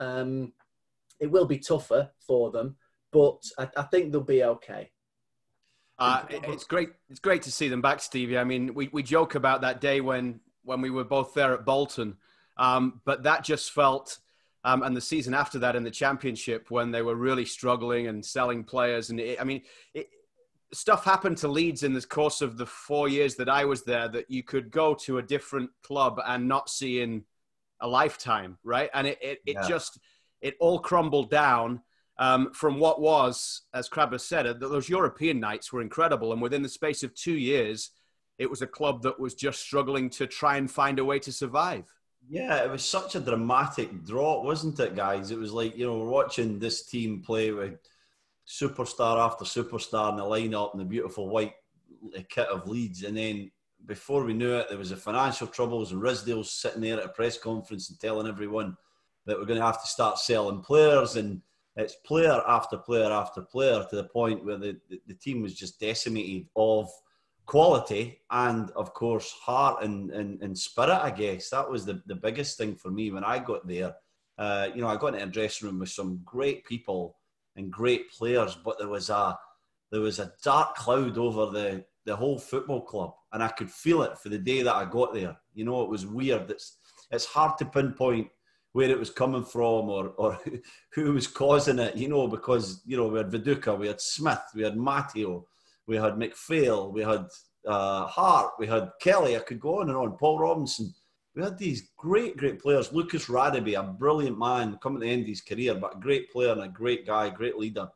It will be tougher for them, but I think they'll be okay. It's great. It's great to see them back, Stevie. I mean, we joke about that day when we were both there at Bolton, but that just felt, and the season after that in the Championship when they were really struggling and selling players. And stuff happened to Leeds in the course of the 4 years that I was there that you could go to a different club and not see in a lifetime, right? And it all crumbled down. From what was, as Crab has said, those European nights were incredible. And within the space of 2 years, it was a club that was just struggling to try and find a way to survive. Yeah, it was such a dramatic drop, wasn't it, guys? It was like, we're watching this team play with superstar after superstar in the lineup and the beautiful white kit of Leeds. And then before we knew it, there was the financial troubles, and Risdale's sitting there at a press conference and telling everyone that we're going to have to start selling players. And it's player after player after player, to the point where the team was just decimated of quality and, of course, heart and spirit, I guess. That was the biggest thing for me when I got there. I got into a dressing room with some great people and great players, but there was a dark cloud over the whole football club, and I could feel it for the day that I got there. It was weird. It's hard to pinpoint where it was coming from or who was causing it, because, we had Viduka, we had Smith, we had Matteo, we had McPhail, we had Hart, we had Kelly, I could go on and on, Paul Robinson. We had these great, great players. Lucas Radebe, a brilliant man, coming to the end of his career, but a great player and a great guy, great leader.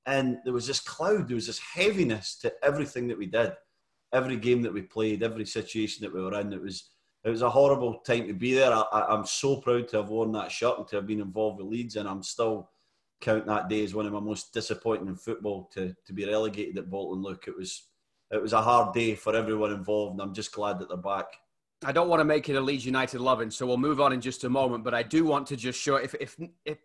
And there was this cloud, there was this heaviness to everything that we did, every game that we played, every situation that we were in. It was a horrible time to be there. I'm so proud to have worn that shirt and to have been involved with Leeds, and I'm still counting that day as one of my most disappointing in football to be relegated at Bolton. Look, it was a hard day for everyone involved, and I'm just glad that they're back. I don't want to make it a Leeds United loving, so we'll move on in just a moment, but I do want to just show, if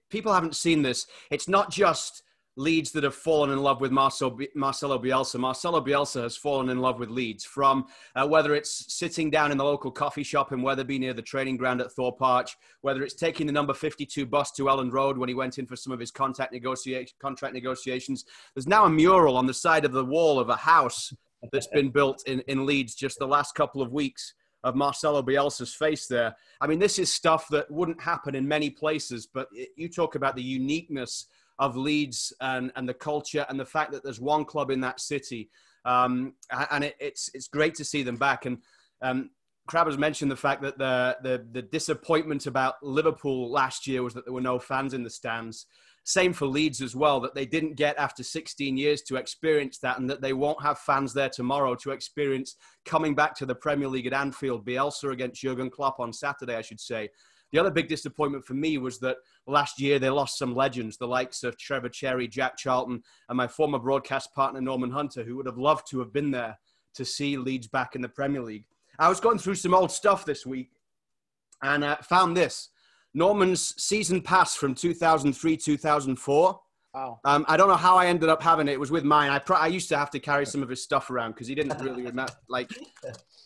people haven't seen this, it's not just Leeds that have fallen in love with Marcelo Bielsa. Marcelo Bielsa has fallen in love with Leeds, from whether it's sitting down in the local coffee shop in Wetherby near the training ground at Thorpe Arch, whether it's taking the number 52 bus to Elland Road when he went in for some of his contract negotiations. There's now a mural on the side of the wall of a house that's been built in Leeds just the last couple of weeks of Marcelo Bielsa's face there. I mean, this is stuff that wouldn't happen in many places, but you talk about the uniqueness of Leeds and the culture and the fact that there's one club in that city. And it's great to see them back. And Crab has mentioned the fact that the disappointment about Liverpool last year was that there were no fans in the stands. Same for Leeds as well, that they didn't get after 16 years to experience that, and that they won't have fans there tomorrow to experience coming back to the Premier League at Anfield. Bielsa against Jurgen Klopp on Saturday, I should say. The other big disappointment for me was that last year they lost some legends, the likes of Trevor Cherry, Jack Charlton, and my former broadcast partner, Norman Hunter, who would have loved to have been there to see Leeds back in the Premier League. I was going through some old stuff this week and found this. Norman's season pass from 2003-2004. Wow. I don't know how I ended up having it. It was with mine. I used to have to carry some of his stuff around because he didn't really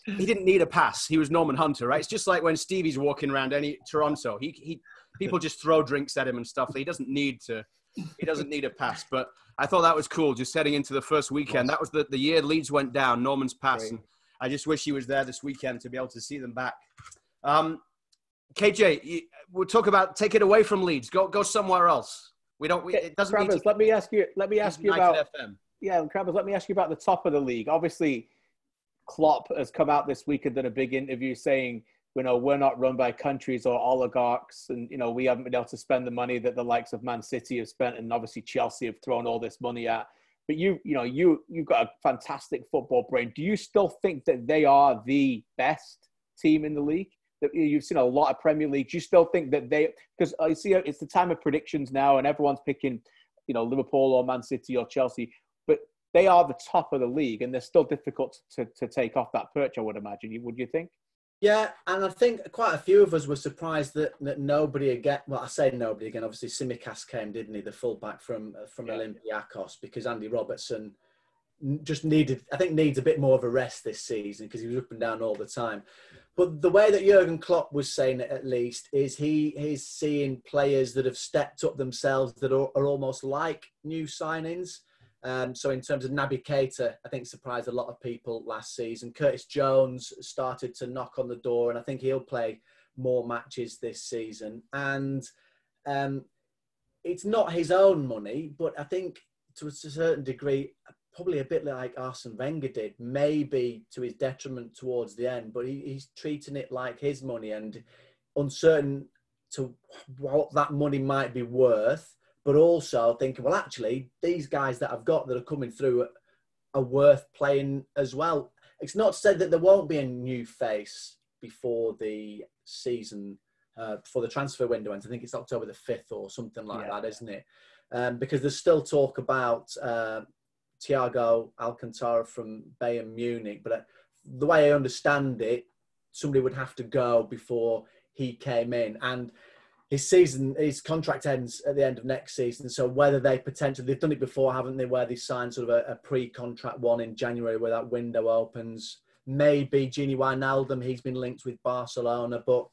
he didn't need a pass. He was Norman Hunter, right? It's just like when Stevie's walking around Toronto. People just throw drinks at him and stuff. He doesn't need a pass. But I thought that was cool, just heading into the first weekend. That was the year Leeds went down, Norman's pass. Great. And I just wish he was there this weekend to be able to see them back. KJ, we'll talk about, take it away from Leeds. Go somewhere else. It doesn't Krabbers, need to, let me ask you about FM. Yeah, Krabbers, let me ask you about the top of the league. Obviously, Klopp has come out this week and done a big interview saying, we're not run by countries or oligarchs, and we haven't been able to spend the money that the likes of Man City have spent, and obviously Chelsea have thrown all this money at. But you've got a fantastic football brain. Do you still think that they are the best team in the league? That you've seen a lot of Premier Leagues. You still think that because I see it's the time of predictions now, and everyone's picking, Liverpool or Man City or Chelsea, but they are the top of the league, and they're still difficult to take off that perch, I would imagine. Would you think? Yeah, and I think quite a few of us were surprised that nobody again. Well, I say nobody again. Obviously, Tsimikas came, didn't he? The fullback from Olympiacos, because Andy Robertson needs a bit more of a rest this season because he was up and down all the time. But the way that Jurgen Klopp was saying it, at least, is he's seeing players that have stepped up themselves that are almost like new signings. So in terms of Naby Keita, I think surprised a lot of people last season. Curtis Jones started to knock on the door, and I think he'll play more matches this season. And it's not his own money, but I think to a certain degree, probably a bit like Arsene Wenger did, maybe to his detriment towards the end, but he's treating it like his money and uncertain to what that money might be worth, but also thinking, well, actually, these guys that I've got that are coming through are worth playing as well. It's not said that there won't be a new face before the season, before the transfer window ends. I think it's October the 5th or something like that, isn't it? Because there's still talk about Thiago Alcantara from Bayern Munich, but the way I understand it, somebody would have to go before he came in, and his contract ends at the end of next season. So whether they've done it before, haven't they, where they signed sort of a pre-contract one in January where that window opens. Maybe Gini Wijnaldum, he's been linked with Barcelona. But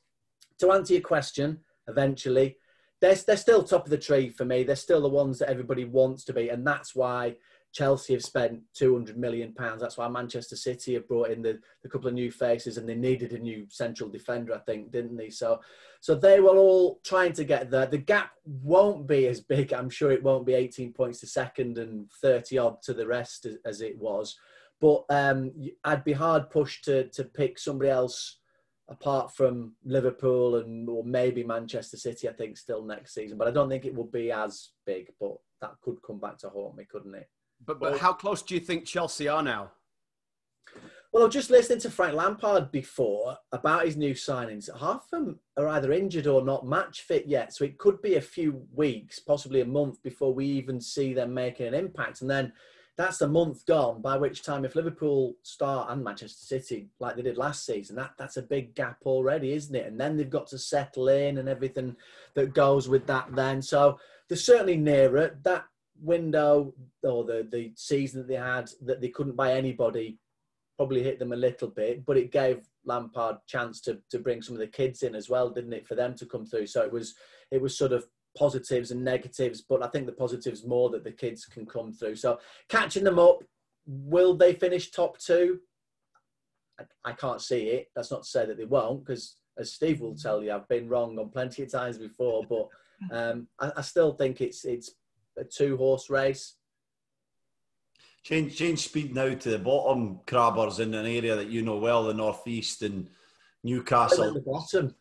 to answer your question, eventually, they're still top of the tree for me. They're still the ones that everybody wants to be, and that's why Chelsea have spent £200 million. That's why Manchester City have brought in the couple of new faces, and they needed a new central defender, I think, didn't they? So they were all trying to get there. The gap won't be as big. I'm sure it won't be 18 points to second and 30 odd to the rest as it was. But I'd be hard pushed to pick somebody else apart from Liverpool or maybe Manchester City, I think, still next season. But I don't think it will be as big, but that could come back to haunt me, couldn't it? But how close do you think Chelsea are now? Well, I was just listening to Frank Lampard before about his new signings. Half of them are either injured or not match fit yet. So it could be a few weeks, possibly a month, before we even see them making an impact. And then that's a month gone, by which time if Liverpool start and Manchester City, like they did last season, that's a big gap already, isn't it? And then they've got to settle in and everything that goes with that then. So they're certainly nearer. That window or the season that they had that they couldn't buy anybody probably hit them a little bit, but it gave Lampard chance to bring some of the kids in as well, didn't it, for them to come through. So it was sort of positives and negatives, but I think the positives more that the kids can come through. So catching them up, will they finish top two? I can't see it. That's not to say that they won't, because as Steve will tell you, I've been wrong on plenty of times before, but I still think it's a two-horse race. Change speed now to the bottom, Crabbers, in an area that you know well, the northeast and Newcastle. At the bottom.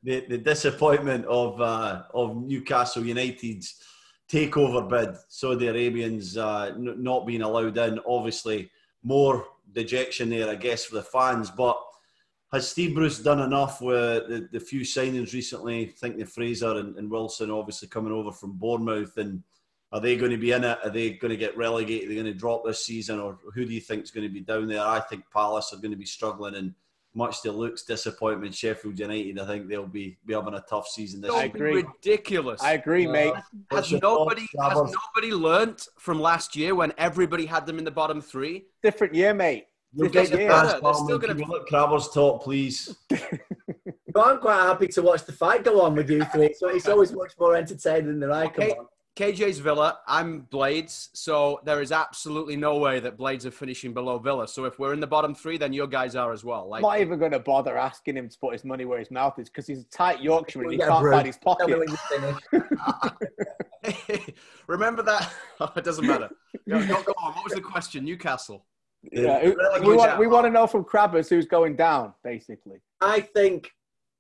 the disappointment of Newcastle United's takeover bid, Saudi Arabians not being allowed in. Obviously, more dejection there, I guess, for the fans. But has Steve Bruce done enough with the few signings recently? I think the Fraser and Wilson obviously coming over from Bournemouth, and are they going to be in it? Are they going to get relegated? Are they going to drop this season? Or who do you think is going to be down there? I think Palace are going to be struggling, and much to Luke's disappointment, Sheffield United, I think they'll be having a tough season this year. I agree. Ridiculous. I agree, mate. Has nobody learnt from last year when everybody had them in the bottom three? Different year, mate. They're still going to let Crabbers talk, please. But I'm quite happy to watch the fight go on with you three. So it's always much more entertaining than I come on. KJ's Villa, I'm Blades, so there is absolutely no way that Blades are finishing below Villa. So if we're in the bottom three, then your guys are as well. I'm not even going to bother asking him to put his money where his mouth is, because he's a tight Yorkshireman and he can't find his pocket. Remember that? It doesn't matter. Go on. What was the question? Newcastle. Yeah, we want to know from Crabbers who's going down, basically. I think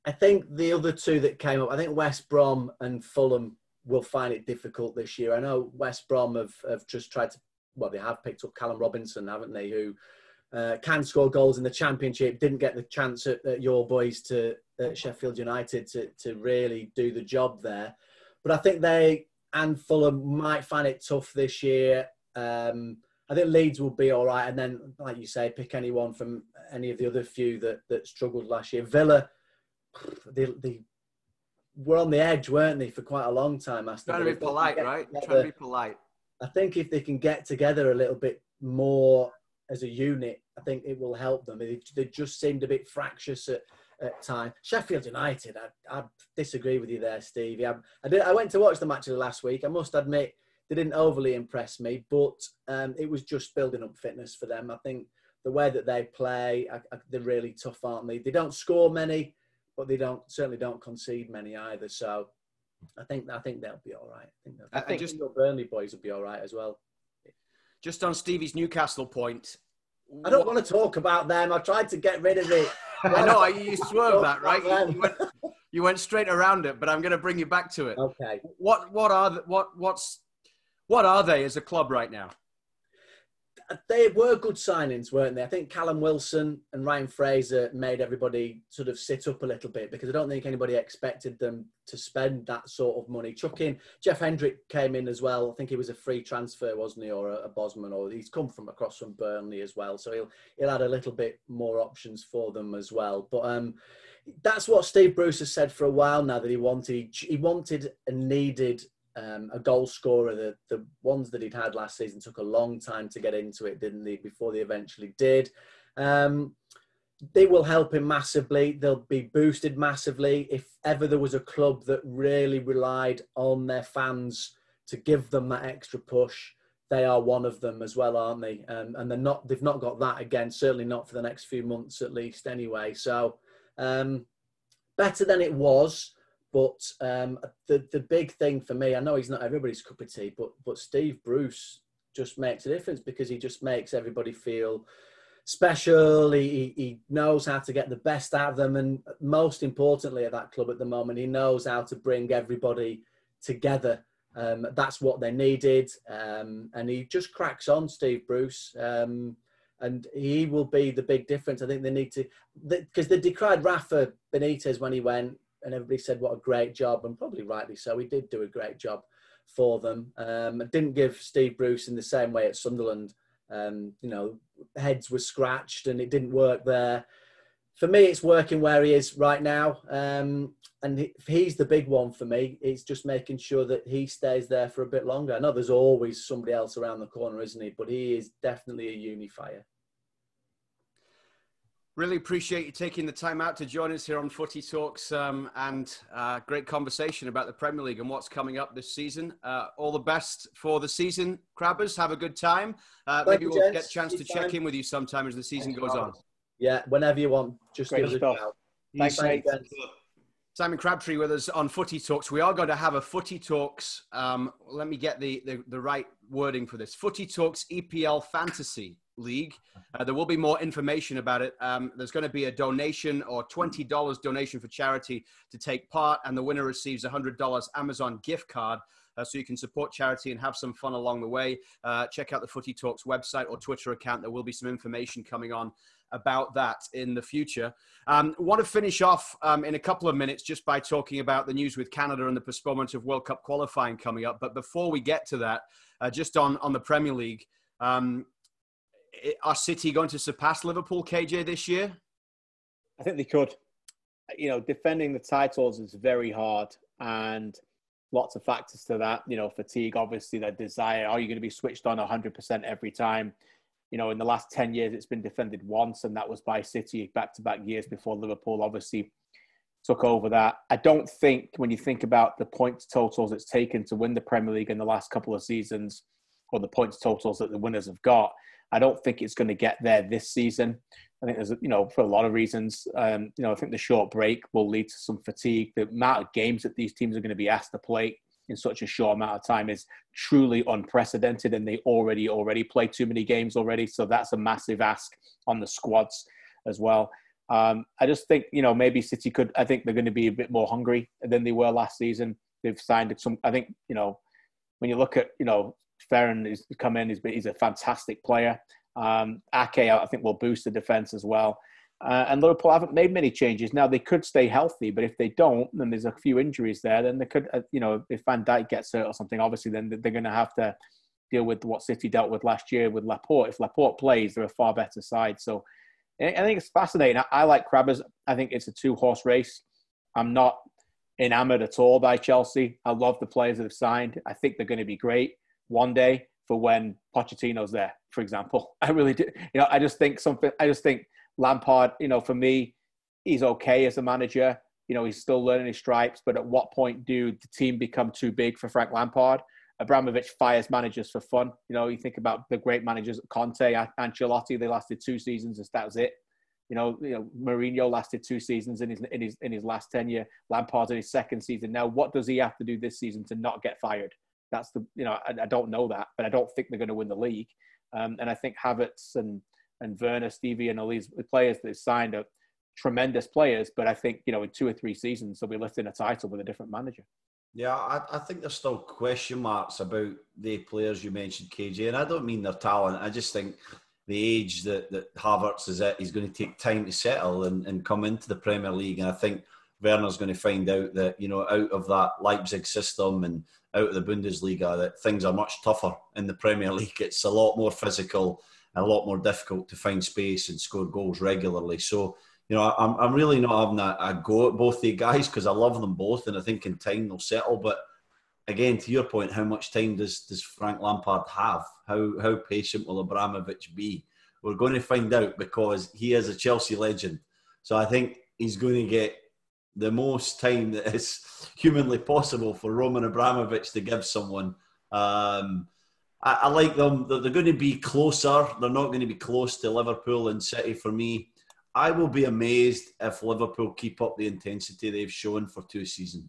the other two that came up, I think West Brom and Fulham will find it difficult this year. I know West Brom have just tried to, well, they have picked up Callum Robinson, haven't they, who can score goals in the Championship, didn't get the chance at your boys at Sheffield United to really do the job there. But I think they and Fulham might find it tough this year. I think Leeds will be all right. And then, like you say, pick anyone from any of the other few that struggled last year. Villa, they were on the edge, weren't they, for quite a long time? Trying to be polite, right? Trying to be polite. I think if they can get together a little bit more as a unit, I think it will help them. They just seemed a bit fractious at times. Sheffield United, I disagree with you there, Stevie. I went to watch the match last week. I must admit, they didn't overly impress me, but it was just building up fitness for them. I think the way that they play, they're really tough, aren't they? They don't score many, but they certainly don't concede many either. So I think they'll be all right. I think the Burnley boys will be all right as well. Just on Stevie's Newcastle point, I don't want to talk about them. I tried to get rid of it. I know you swerved that, right? You went straight around it, but I'm going to bring you back to it. Okay. What are they as a club right now? They were good signings, weren't they? I think Callum Wilson and Ryan Fraser made everybody sort of sit up a little bit, because I don't think anybody expected them to spend that sort of money. Jeff Hendrick came in as well. I think he was a free transfer, wasn't he, or a Bosman, or he's come from across from Burnley as well. So he'll add a little bit more options for them as well. But that's what Steve Bruce has said for a while now, that he wanted and needed a goal scorer. The ones that he'd had last season took a long time to get into it, didn't they, before they eventually did. They will help him massively. They'll be boosted massively. If ever there was a club that really relied on their fans to give them that extra push, they are one of them as well, aren't they? And they've not got that again, certainly not for the next few months at least anyway. So better than it was. But the big thing for me, I know he's not everybody's cup of tea, but Steve Bruce just makes a difference, because he just makes everybody feel special. He knows how to get the best out of them. And most importantly at that club at the moment, he knows how to bring everybody together. That's what they needed. And he just cracks on, Steve Bruce. And he will be the big difference. I think they need to, because they decried Rafa Benitez when he went, and everybody said what a great job, and probably rightly so. He did do a great job for them. Didn't give Steve Bruce in the same way at Sunderland. Heads were scratched and it didn't work there. For me, it's working where he is right now. And he's the big one for me. It's just making sure that he stays there for a bit longer. I know there's always somebody else around the corner, isn't he? But he is definitely a unifier. Really appreciate you taking the time out to join us here on Footy Talks, and great conversation about the Premier League and what's coming up this season. All the best for the season, Crabbers. Have a good time. Maybe we'll get a chance to check in with you sometime as the season goes on. Yeah, whenever you want. Just give us a shout. Thanks, mate. Simon Crabtree with us on Footy Talks. We are going to have a Footy Talks, let me get the right wording for this. Footy Talks EPL Fantasy League. There will be more information about it. There's going to be a donation, or $20 donation for charity to take part, and the winner receives a $100 Amazon gift card, so you can support charity and have some fun along the way. Check out the Footy Talks website or Twitter account. There will be some information coming on about that in the future. Want to finish off in a couple of minutes just by talking about the news with Canada and the postponement of World Cup qualifying coming up. But before we get to that, just on the Premier League, are City going to surpass Liverpool, KJ, this year? I think they could. Defending the titles is very hard, and lots of factors to that. Fatigue, obviously, their desire. Are you going to be switched on 100% every time? In the last 10 years, it's been defended once, and that was by City back-to-back years before Liverpool obviously took over that. I don't think, when you think about the points totals it's taken to win the Premier League in the last couple of seasons, or the points totals that the winners have got, I don't think it's going to get there this season. I think there's, for a lot of reasons, I think the short break will lead to some fatigue. The amount of games that these teams are going to be asked to play in such a short amount of time is truly unprecedented, and they already play too many games already. So that's a massive ask on the squads as well. I just think, maybe City could, I think they're going to be a bit more hungry than they were last season. They've signed some, I think, when you look at, Ferran has come in, he's a fantastic player. Ake, I think, will boost the defence as well. And Liverpool haven't made many changes. Now, they could stay healthy, but if they don't, then there's a few injuries there. Then they could, if Van Dijk gets hurt or something, obviously, then they're going to have to deal with what City dealt with last year with Laporte. If Laporte plays, they're a far better side. So I think it's fascinating. I like Crabbers. I think it's a two-horse race. I'm not enamoured at all by Chelsea. I love the players that have signed. I think they're going to be great. one day for when Pochettino's there, for example. I really do. I just think Lampard, for me, he's okay as a manager. He's still learning his stripes, but at what point do the team become too big for Frank Lampard? Abramovich fires managers for fun. You think about the great managers, Conte, Ancelotti, they lasted 2 seasons and that was it. Mourinho lasted 2 seasons in his last tenure. Lampard's in his 2nd season. Now, what does he have to do this season to not get fired? That's I don't know that, but I don't think they're going to win the league. And I think Havertz and Werner, Stevie, and all these players that they've signed are tremendous players. But I think, in 2 or 3 seasons, they'll be lifting a title with a different manager. Yeah, I think there's still question marks about the players you mentioned, KJ. And I don't mean their talent. I just think the age that Havertz is at, he's going to take time to settle and come into the Premier League. And I think Werner's going to find out that, out of that Leipzig system and out of the Bundesliga, that things are much tougher in the Premier League. It's a lot more physical and a lot more difficult to find space and score goals regularly. So, I'm really not having a go at both the guys because I love them both, and I think in time they'll settle. But again, to your point, how much time does Frank Lampard have? How patient will Abramovich be? We're going to find out because he is a Chelsea legend. So I think he's going to get the most time that is humanly possible for Roman Abramovich to give someone. I like them. They're going to be closer. They're not going to be close to Liverpool and City for me. I will be amazed if Liverpool keep up the intensity they've shown for 2 seasons.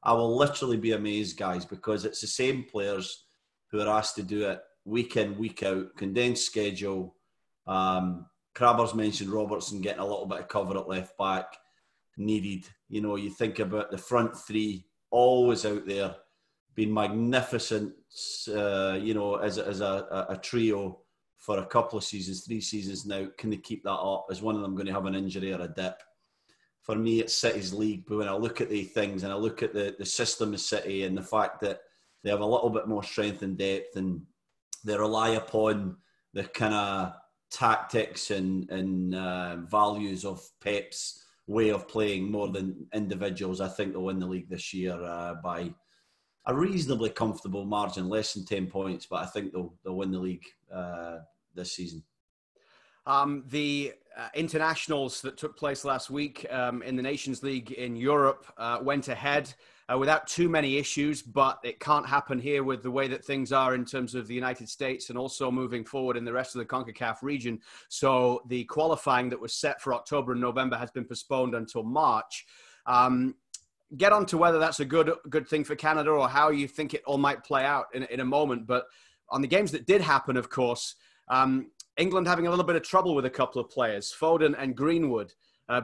I will literally be amazed, guys, because it's the same players who are asked to do it week in, week out, condensed schedule. Crabber's mentioned Robertson getting a little bit of cover at left back needed. You think about the front 3 always out there, being magnificent, as a trio for a couple of seasons, 3 seasons now. Can they keep that up? Is one of them going to have an injury or a dip? For me, it's City's league. But when I look at the things and I look at the system of City and the fact that they have a little bit more strength and depth and they rely upon the kind of tactics and values of Pep's way of playing more than individuals, I think they'll win the league this year by a reasonably comfortable margin, less than 10 points, but I think they'll win the league this season. The internationals that took place last week in the Nations League in Europe went ahead without too many issues, but it can't happen here with the way that things are in terms of the United States and also moving forward in the rest of the CONCACAF region. So the qualifying that was set for October and November has been postponed until March. Get on to whether that's a good thing for Canada or how you think it all might play out in a moment. But on the games that did happen, of course, England having a little bit of trouble with a couple of players, Foden and Greenwood,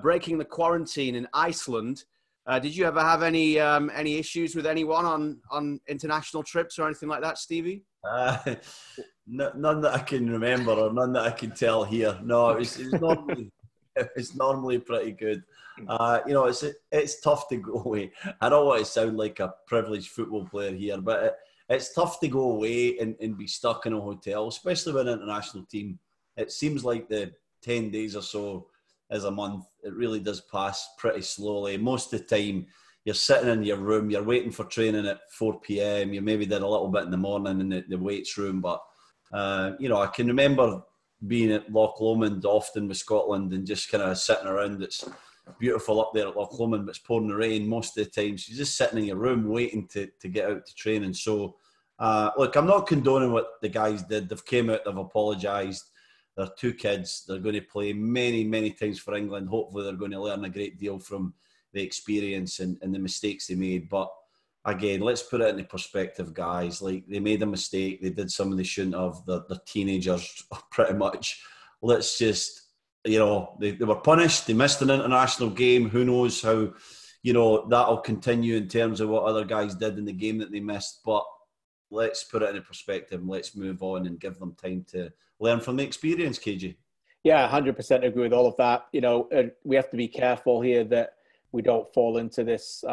breaking the quarantine in Iceland. Did you ever have any issues with anyone on international trips or anything like that, Stevie? None that I can remember or none that I can tell here. No, it's normally pretty good. It's tough to go away. I don't want to sound like a privileged football player here, but it's tough to go away and be stuck in a hotel, especially with an international team. It seems like the 10 days or so is a month. It really does pass pretty slowly. Most of the time, you're sitting in your room, you're waiting for training at 4 p.m. You maybe did a little bit in the morning in the weights room, but I can remember being at Loch Lomond often with Scotland and just kind of sitting around. It's beautiful up there at Loch Lomond, but it's pouring the rain most of the time. So you're just sitting in your room waiting to get out to training. So, look, I'm not condoning what the guys did. They've came out, they've apologised. They're 2 kids. They're going to play many, many times for England. Hopefully they're going to learn a great deal from the experience and the mistakes they made. But again, let's put it into perspective, guys. Like, they made a mistake. They did something they shouldn't have. They're teenagers, pretty much. Let's just, they were punished. They missed an international game. Who knows how, that'll continue in terms of what other guys did in the game that they missed. But let's put it into perspective and let's move on and give them time to learn from the experience, KJ. Yeah, 100% agree with all of that. We have to be careful here that we don't fall into this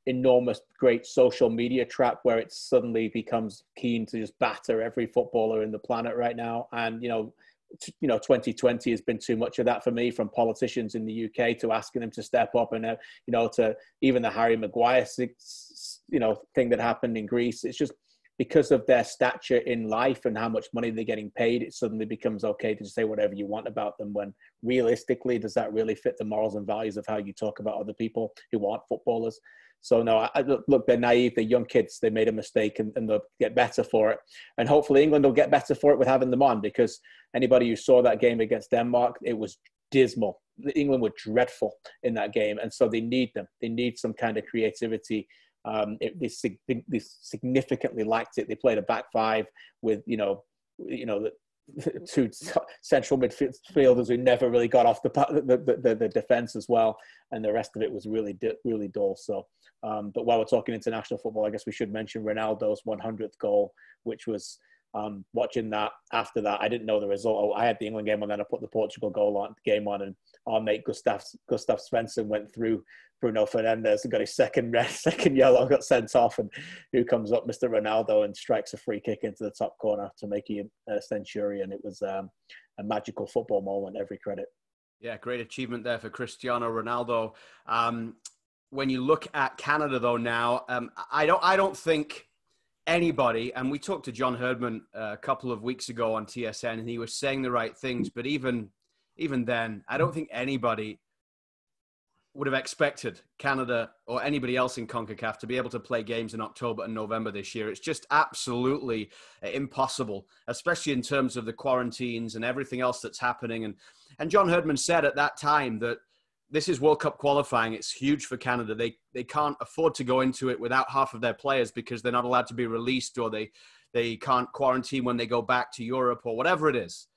enormous, great social media trap where it suddenly becomes keen to just batter every footballer in the planet right now. And, 2020 has been too much of that for me, from politicians in the UK to asking them to step up and, to even the Harry Maguire, thing that happened in Greece. It's just, because of their stature in life and how much money they're getting paid, it suddenly becomes okay to say whatever you want about them, when realistically, does that really fit the morals and values of how you talk about other people who aren't footballers? So no, look, they're naive, they're young kids, they made a mistake, and they'll get better for it. And hopefully England will get better for it with having them on, because anybody who saw that game against Denmark, it was dismal. England were dreadful in that game, and so they need them. They need some kind of creativity. They significantly liked it. They played a back five with, the two central midfielders who never really got off the defense as well, and the rest of it was really dull. So, but while we're talking international football, I guess we should mention Ronaldo's 100th goal, which was watching that. After that, I didn't know the result. I had the England game on, then I put the Portugal game on, and our mate Gustav Svensson went through Bruno Fernandes and got his second yellow, got sent off, and who comes up? Mr. Ronaldo, and strikes a free kick into the top corner to make him a centurion. It was a magical football moment, every credit. Yeah, great achievement there for Cristiano Ronaldo. When you look at Canada, though, now, I don't think anybody, and we talked to John Herdman a couple of weeks ago on TSN, and he was saying the right things, but even then, I don't think anybody would have expected Canada or anybody else in CONCACAF to be able to play games in October and November this year. It's just absolutely impossible, especially in terms of the quarantines and everything else that's happening. And John Herdman said at that time that this is World Cup qualifying. It's huge for Canada. They can't afford to go into it without half of their players, because they're not allowed to be released, or they can't quarantine when they go back to Europe, or whatever it is.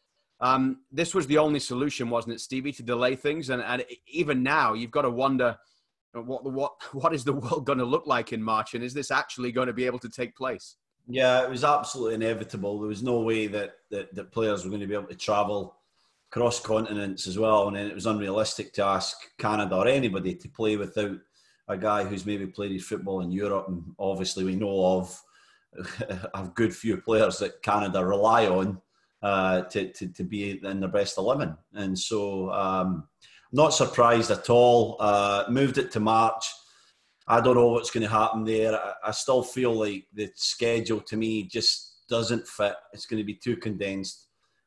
This was the only solution, wasn't it, Stevie, to delay things? And even now, you've got to wonder what is the world going to look like in March, and is this actually going to be able to take place? Yeah, it was absolutely inevitable. There was no way that players were going to be able to travel cross continents as well, and then it was unrealistic to ask Canada or anybody to play without a guy who's maybe played his football in Europe. And obviously, we know of a good few players that Canada rely on to be in their best 11. And so not surprised at all. Moved it to March. I don't know what's going to happen there. I still feel like the schedule to me just doesn't fit. It's going to be too condensed.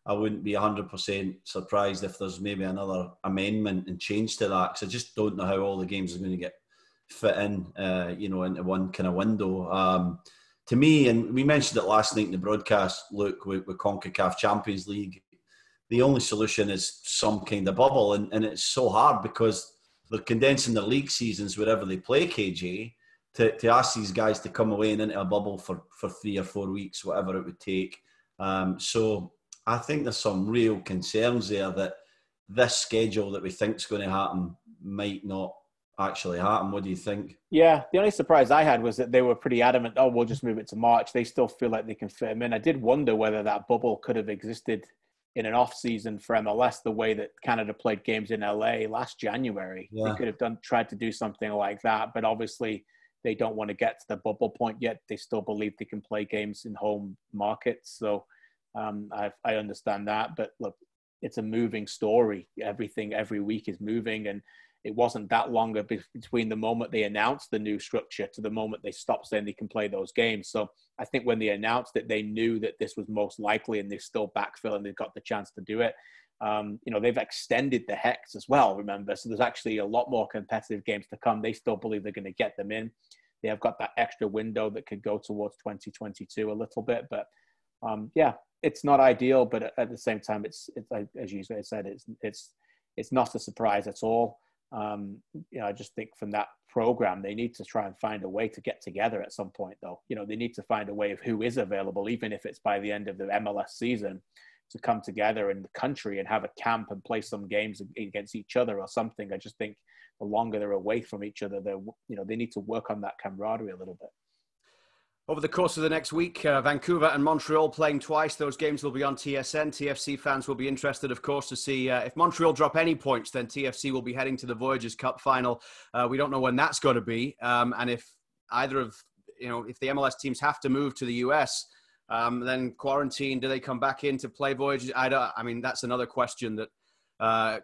I wouldn't be 100% surprised if there's maybe another amendment and change to that, because I just don't know how all the games are going to get fit in, into one kind of window. To me, and we mentioned it last night in the broadcast, Luke, with CONCACAF Champions League, the only solution is some kind of bubble. And it's so hard because they're condensing the league seasons wherever they play, KJ, to ask these guys to come away and into a bubble for 3 or 4 weeks, whatever it would take. So I think there's some real concerns there that this schedule that we think is going to happen might not actually happen. What do you think? Yeah, the only surprise I had was that they were pretty adamant, we'll just move it to March. They still feel like they can fit them in. I did wonder whether that bubble could have existed in an off-season for MLS, the way that Canada played games in LA last January. Yeah. They could have tried to do something like that, but obviously they don't want to get to the bubble point yet. They still believe they can play games in home markets. So I understand that, but look, it's a moving story. Everything every week is moving, and it wasn't that long between the moment they announced the new structure to the moment they stopped saying they can play those games. So I think when they announced it, they knew that this was most likely, and they're still backfilling. They've got the chance to do it. They've extended the Hex as well, remember? So there's actually a lot more competitive games to come. They still believe they're going to get them in. They have got that extra window that could go towards 2022 a little bit, but it's not ideal, but at the same time, it's as you said, it's not a surprise at all. I just think from that program, they need to try and find a way to get together at some point, though. They need to find a way of who is available, even if it's by the end of the MLS season, to come together in the country and have a camp and play some games against each other or something. I just think the longer they're away from each other, they need to work on that camaraderie a little bit. Over the course of the next week, Vancouver and Montreal playing twice. Those games will be on TSN. TFC fans will be interested, of course, to see if Montreal drop any points, then TFC will be heading to the Voyageurs Cup final. We don't know when that's going to be. And if either of, if the MLS teams have to move to the US, then quarantine, do they come back in to play Voyageurs? That's another question that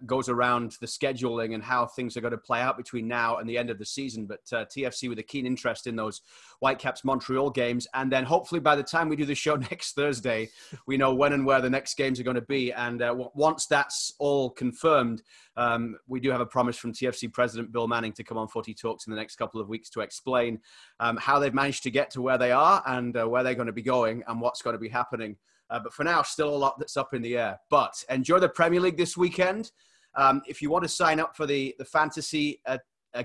goes around the scheduling and how things are going to play out between now and the end of the season. But TFC with a keen interest in those Whitecaps Montreal games. And then hopefully by the time we do the show next Thursday, we know when and where the next games are going to be. And once that's all confirmed, we do have a promise from TFC President Bill Manning to come on Footy Talks in the next couple of weeks to explain how they've managed to get to where they are and where they're going to be going and what's going to be happening. But for now, still a lot that's up in the air. But enjoy the Premier League this weekend. If you want to sign up for the fantasy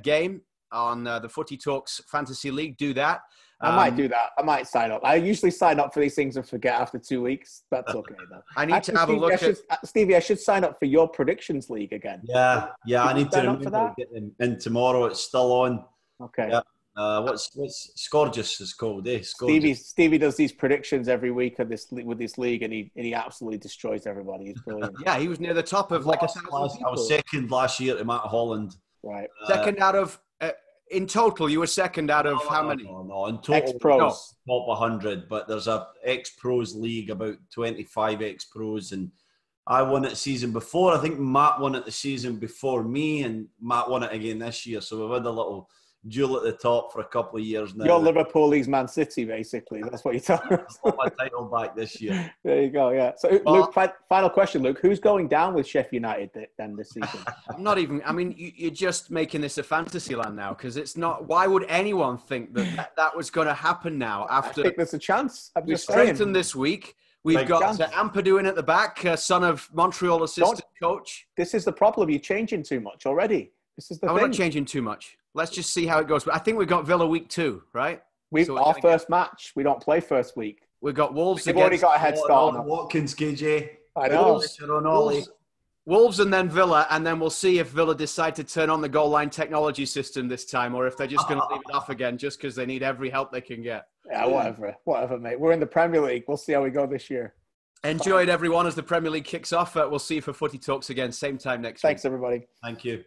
game on the Footy Talks Fantasy League, do that. I might do that. I might sign up. I usually sign up for these things and forget after 2 weeks. That's okay, though. I need to have a look at... Stevie, I should sign up for your predictions league again. Yeah. I need to remember to get them in tomorrow. It's still on. Okay. Yeah. What's Scorgus is called, eh? Stevie does these predictions every week with this league, and he absolutely destroys everybody. He's brilliant. Yeah, he was near the top of like I was second last year to Matt Holland. Right. Second out of in total, you were second out of how many? No, in total, ex-pros. Top 100. But there's a ex-pros league, about 25 ex-pros, and I won it the season before. I think Matt won it the season before me, and Matt won it again this year. So we've had a little duel at the top for a couple of years now. You're Liverpool league's Man City, basically. That's what you're telling us. I got my title back this year. There you go, yeah. So, Luke, final question, Luke. Who's going down with Sheffield United then this season? I'm not even... I mean, you're just making this a fantasy land now, because it's not... Why would anyone think that was going to happen now after... I think there's a chance. We strengthened this week. We've got Ampadu in at the back, son of Montreal assistant coach. This is the problem. You're changing too much already. This is the thing. We're not changing too much. Let's just see how it goes. I think we've got Villa week 2, right? Our first match. We don't play first week. We've got Wolves. We've already got a head start. Watkins, KJ. I know. Wolves and then Villa, and then we'll see if Villa decide to turn on the goal line technology system this time, or if they're just going to leave it off again just because they need every help they can get. Yeah, whatever, mate. We're in the Premier League. We'll see how we go this year. Enjoy it, everyone, as the Premier League kicks off. We'll see you for Footy Talks again, same time next week. Thanks, everybody. Thank you.